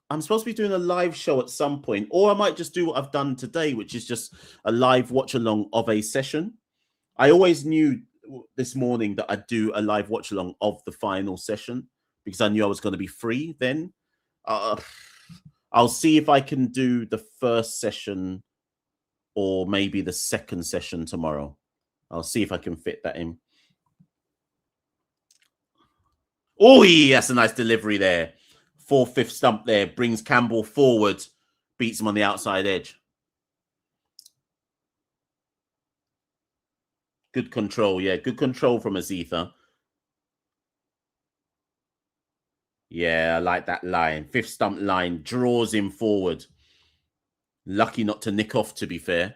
Speaker 2: I'm supposed to be doing a live show at some point, or I might just do what I've done today, which is just a live watch along of a session. I always knew this morning that I'd do a live watch along of the final session because I knew I was going to be free then. I'll see if I can do the first session or maybe the second session tomorrow. I'll see if I can fit that in. Oh, that's a nice delivery there. 4/5 stump there. Brings Campbell forward. Beats him on the outside edge. Good control. Yeah, good control from Asifa. Yeah, I like that line. 5th stump line. Draws him forward. Lucky not to nick off, to be fair.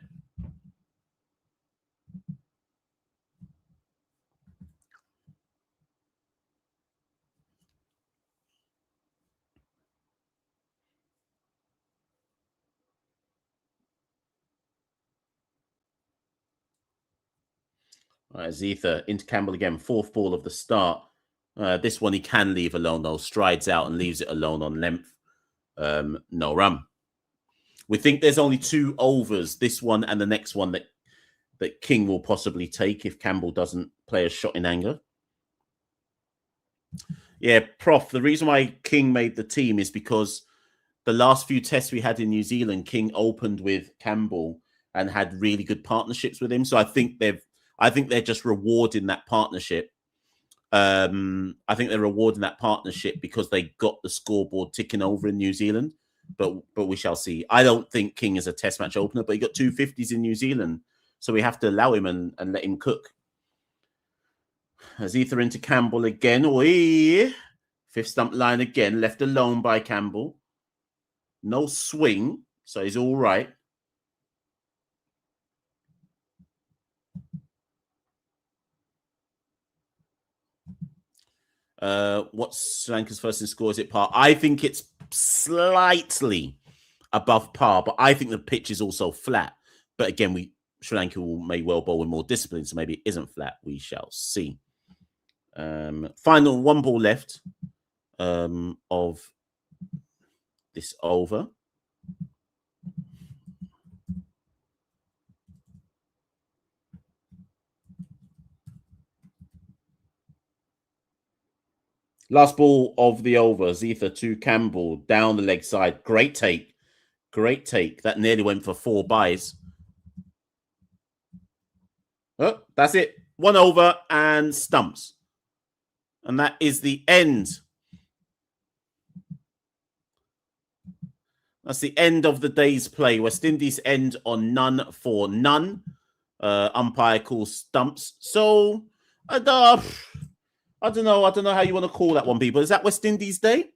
Speaker 2: All right, Asifa into Campbell again. 4th ball of the start. This one he can leave alone, though. Strides out and leaves it alone on length. No run. We think there's only 2 overs, this one and the next one, that King will possibly take if Campbell doesn't play a shot in anger. Yeah, Prof, the reason why King made the team is because the last few tests we had in New Zealand, King opened with Campbell and had really good partnerships with him. So I think they're just rewarding that partnership. I think they're rewarding that partnership because they got the scoreboard ticking over in New Zealand. But we shall see. I don't think King is a test match opener, but he got 250s in New Zealand. So we have to allow him and let him cook. As Ether into Campbell again. Oi. Fifth stump line again, left alone by Campbell. No swing, so he's all right. What's Sri Lanka's first in score? Is it par? I think it's slightly above par, but I think the pitch is also flat. But again, Sri Lanka may well bowl with more discipline, so maybe it isn't flat. We shall see. Final one ball left of this over. Last ball of the over. Zitha to Campbell down the leg side. Great take. Great take. That nearly went for 4 byes. Oh, that's it. 1 over and stumps. And that is the end. That's the end of the day's play. West Indies end on none for none. Umpire calls stumps. So, I don't know. I don't know how you want to call that one, people. Is that West Indies Day?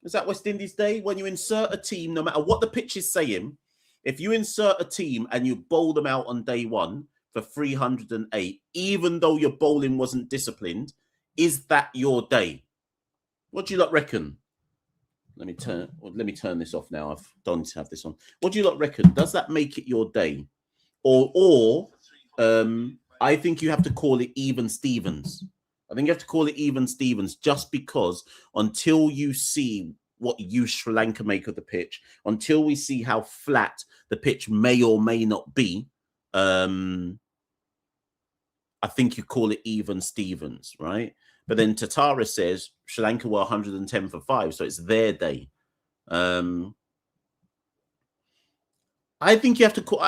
Speaker 2: Is that West Indies Day? When you insert a team, no matter what the pitch is saying, if you insert a team and you bowl them out on day one for 308, even though your bowling wasn't disciplined, is that your day? What do you lot reckon? Let me turn this off now. I don't have this on. What do you lot reckon? Does that make it your day? Or I think you have to call it even Stevens. I think you have to call it even Stevens just because until you see what use Sri Lanka make of the pitch, until we see how flat the pitch may or may not be, I think you call it even Stevens, right? But then Tatara says Sri Lanka were 110 for 5, so it's their day. I think you have to call...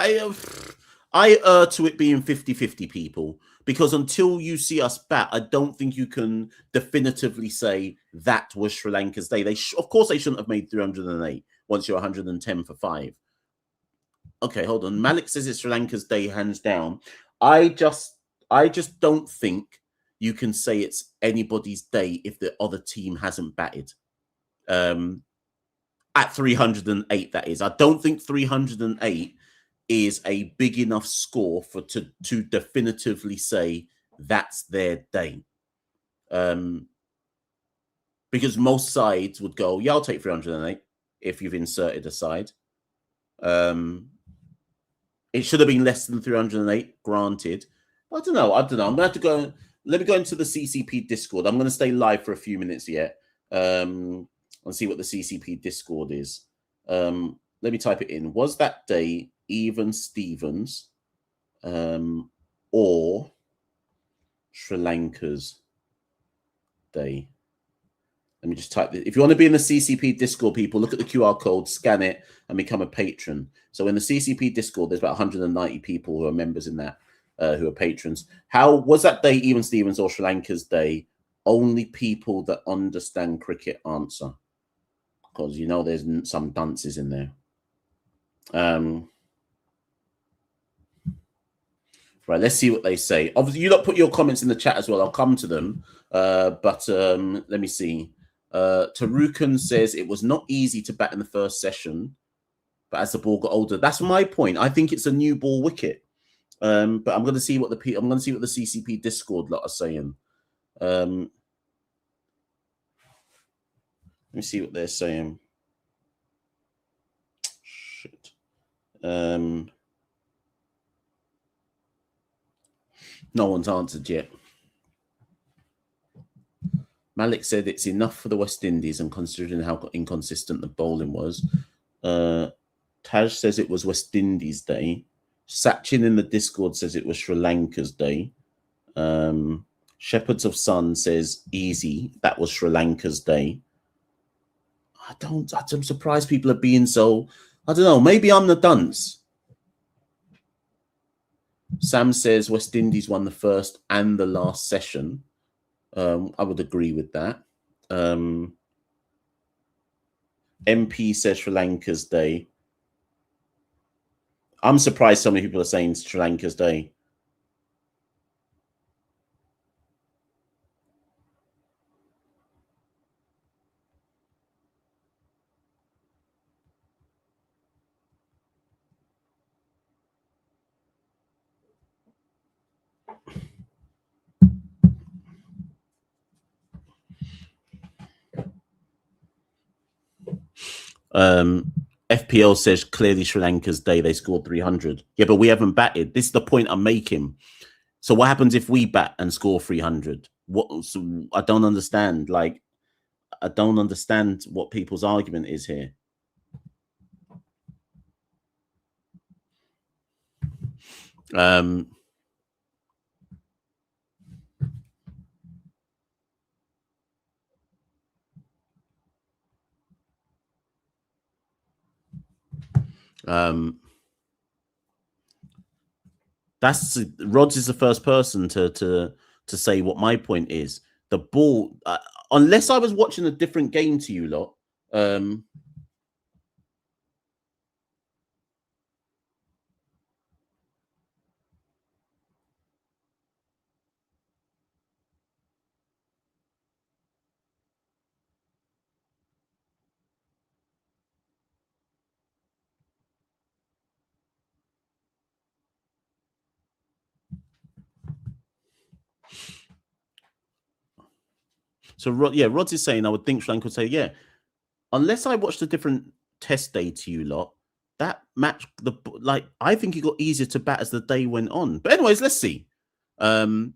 Speaker 2: I err to it being 50-50, people, because until you see us bat, I don't think you can definitively say that was Sri Lanka's day. Of course, they shouldn't have made 308 once you're 110 for 5. Okay, hold on. Malik says it's Sri Lanka's day, hands down. I just don't think you can say it's anybody's day if the other team hasn't batted. At 308, that is. I don't think 308 is a big enough score to definitively say that's their day. Because most sides would go, yeah, I'll take 308 if you've inserted a side. It should have been less than 308, granted. I don't know. I'm going to have to go. Let me go into the CCP Discord. I'm going to stay live for a few minutes yet and see what the CCP Discord is. Let me type it in. Was that day even Stevens or Sri Lanka's day? Let me just type this. If you want to be in the CCP Discord, people, look at the QR code, scan it, and become a patron. So in the CCP Discord, there's about 190 people who are members in that, who are patrons. How was that day even Stevens or Sri Lanka's day? Only people that understand cricket answer. Because, you know, there's some dunces in there. Right, let's see what they say. Obviously, you lot put your comments in the chat as well. I'll come to them. But let me see. Tarukan says it was not easy to bat in the first session, but as the ball got older, that's my point. I think it's a new ball wicket. But I'm going to see what the CCP Discord lot are saying. Let me see what they're saying. Shit. No one's answered yet. Malik said it's enough for the West Indies, and considering how inconsistent the bowling was. Taj says it was West Indies' day. Sachin in the Discord says it was Sri Lanka's day. Shepherds of Sun says easy. That was Sri Lanka's day. I'm surprised people are being so... I don't know. Maybe I'm the dunce. Sam says West Indies won the first and the last session. I would agree with that. MP says Sri Lanka's day. I'm surprised so many people are saying Sri Lanka's day. FPL says clearly Sri Lanka's day, they scored 300. Yeah, but we haven't batted. This is the point I'm making. So what happens if we bat and score 300? What? So I don't understand. Like, I don't understand what people's argument is here. That's Rods is the first person to say what my point is. The ball, unless I was watching a different game to you lot. So Rods is saying I would think Sri Lanka would say, yeah, unless I watched a different test day to you lot, that match, I think it got easier to bat as the day went on. But anyways, let's see. Karish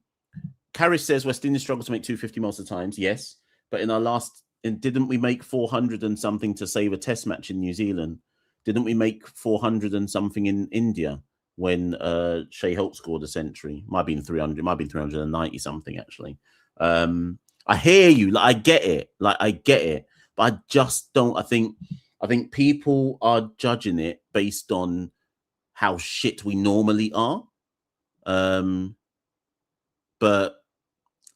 Speaker 2: says West Indies struggled to make 250 most of the times. Yes, but in our last, didn't we make 400 and something to save a test match in New Zealand? Didn't we make 400 and something in India when Shea Hope scored a century? Might have been 300, might have been 390 something actually. I hear you, like I get it, but I just don't. I think people are judging it based on how shit we normally are. But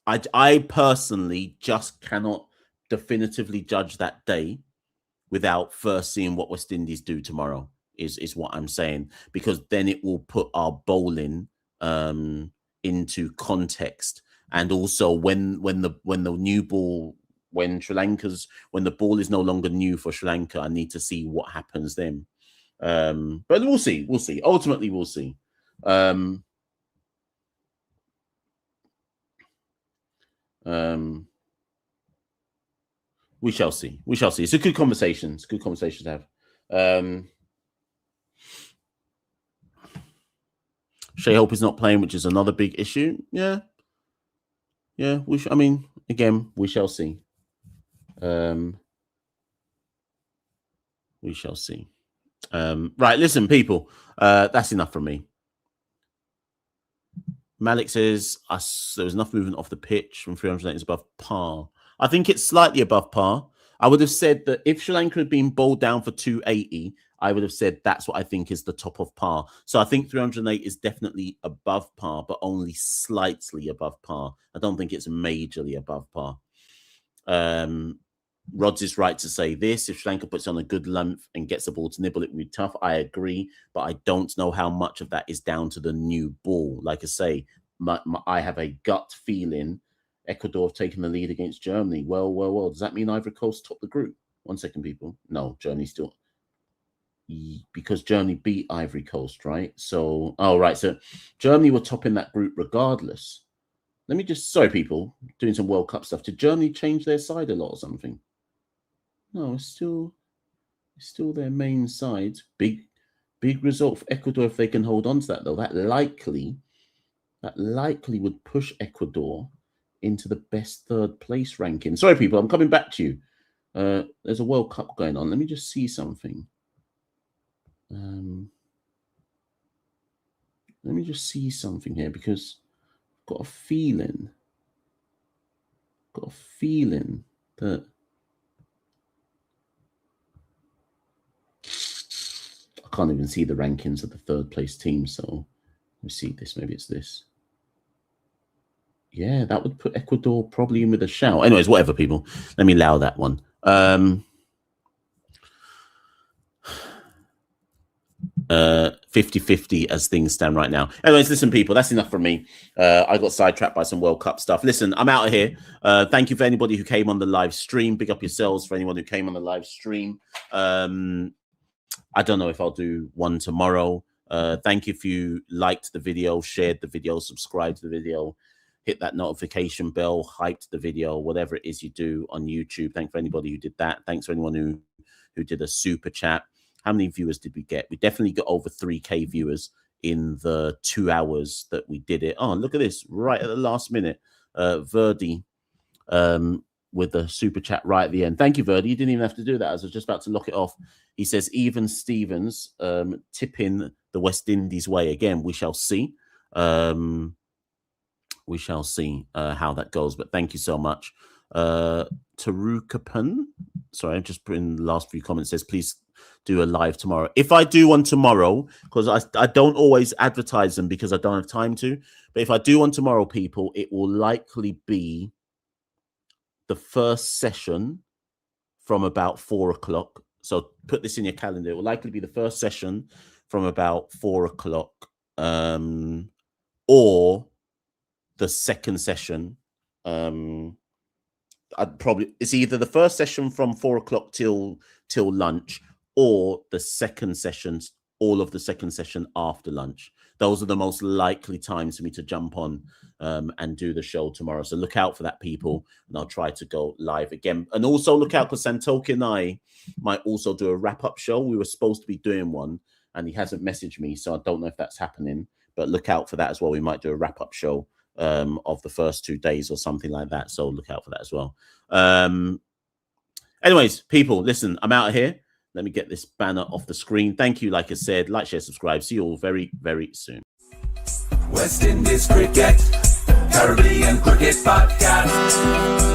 Speaker 2: I personally just cannot definitively judge that day without first seeing what West Indies do tomorrow. Is what I'm saying, because then it will put our bowling into context, and also when the new ball, when the ball is no longer new for Sri Lanka, I need to see what happens then. But we'll see. Ultimately, we'll see. We shall see. It's a good conversation. It's a good conversation to have. Shea Hope is not playing, which is another big issue. Yeah. I mean, again, we shall see. We shall see. Right, listen, people. That's enough from me. Malik says there was enough movement off the pitch from 380 is above par. I think it's slightly above par. I would have said that if Sri Lanka had been bowled down for 280, I would have said that's what I think is the top of par. So I think 308 is definitely above par, but only slightly above par. I don't think it's majorly above par. Rods is right to say this. If Sri Lanka puts on a good length and gets the ball to nibble, it would be tough. I agree, but I don't know how much of that is down to the new ball. Like I say, I have a gut feeling Ecuador have taken the lead against Germany. Well. Does that mean Ivory Coast top the group? 1 second, people. No, Germany still. Because Germany beat Ivory Coast, right? So, right. So Germany were topping that group regardless. Let me just, sorry, people, doing some World Cup stuff. Did Germany change their side a lot or something? No, it's still their main side. Big result for Ecuador if they can hold on to that, though. That likely would push Ecuador into the best third place ranking. Sorry, people, I'm coming back to you. There's a World Cup going on. Let me just see something. Let me just see something here, because I've got a feeling that I can't even see the rankings of the third place team. So let me see this. Maybe it's this. Yeah, that would put Ecuador probably in with a shout. Anyways, whatever, people. Let me allow that one. 50-50 as things stand right now. Anyways, listen, people, that's enough from me. I got sidetracked by some World Cup stuff. Listen, I'm out of here. Thank you for anybody who came on the live stream. Big up yourselves for anyone who came on the live stream. I don't know if I'll do one tomorrow. Thank you if you liked the video, shared the video, subscribed to the video, hit that notification bell, hyped the video, whatever it is you do on YouTube. Thanks for anybody who did that. Thanks for anyone who did a super chat. How many viewers did we get? We definitely got over 3K viewers in the 2 hours that we did it. Oh, look at this, right at the last minute. Verdi with the super chat right at the end. Thank you, Verdi. You didn't even have to do that. I was just about to lock it off. He says, even Stevens tipping the West Indies way again. We shall see. We shall see how that goes. But thank you so much. Tarukapan, sorry, I'm just putting the last few comments. Says, please do a live tomorrow. If I do one tomorrow, because I don't always advertise them because I don't have time to, but if I do one tomorrow, people, it will likely be the first session from about 4 o'clock. So put this in your calendar. It will likely be the first session from about 4 o'clock, or the second session. It's either the first session from 4 o'clock till lunch, or the second sessions, all of the second session after lunch. Those are the most likely times for me to jump on and do the show tomorrow. So look out for that, people, and I'll try to go live again. And also look out, because Santoki and I might also do a wrap-up show. We were supposed to be doing one, and he hasn't messaged me, so I don't know if that's happening. But look out for that as well. We might do a wrap-up show of the first 2 days or something like that. So look out for that as well. Anyways, people, listen, I'm out of here. Let me get this banner off the screen. Thank you. Like I said, like, share, subscribe. See you all very, very soon.
Speaker 1: West Indies Cricket, Caribbean Cricket Podcast.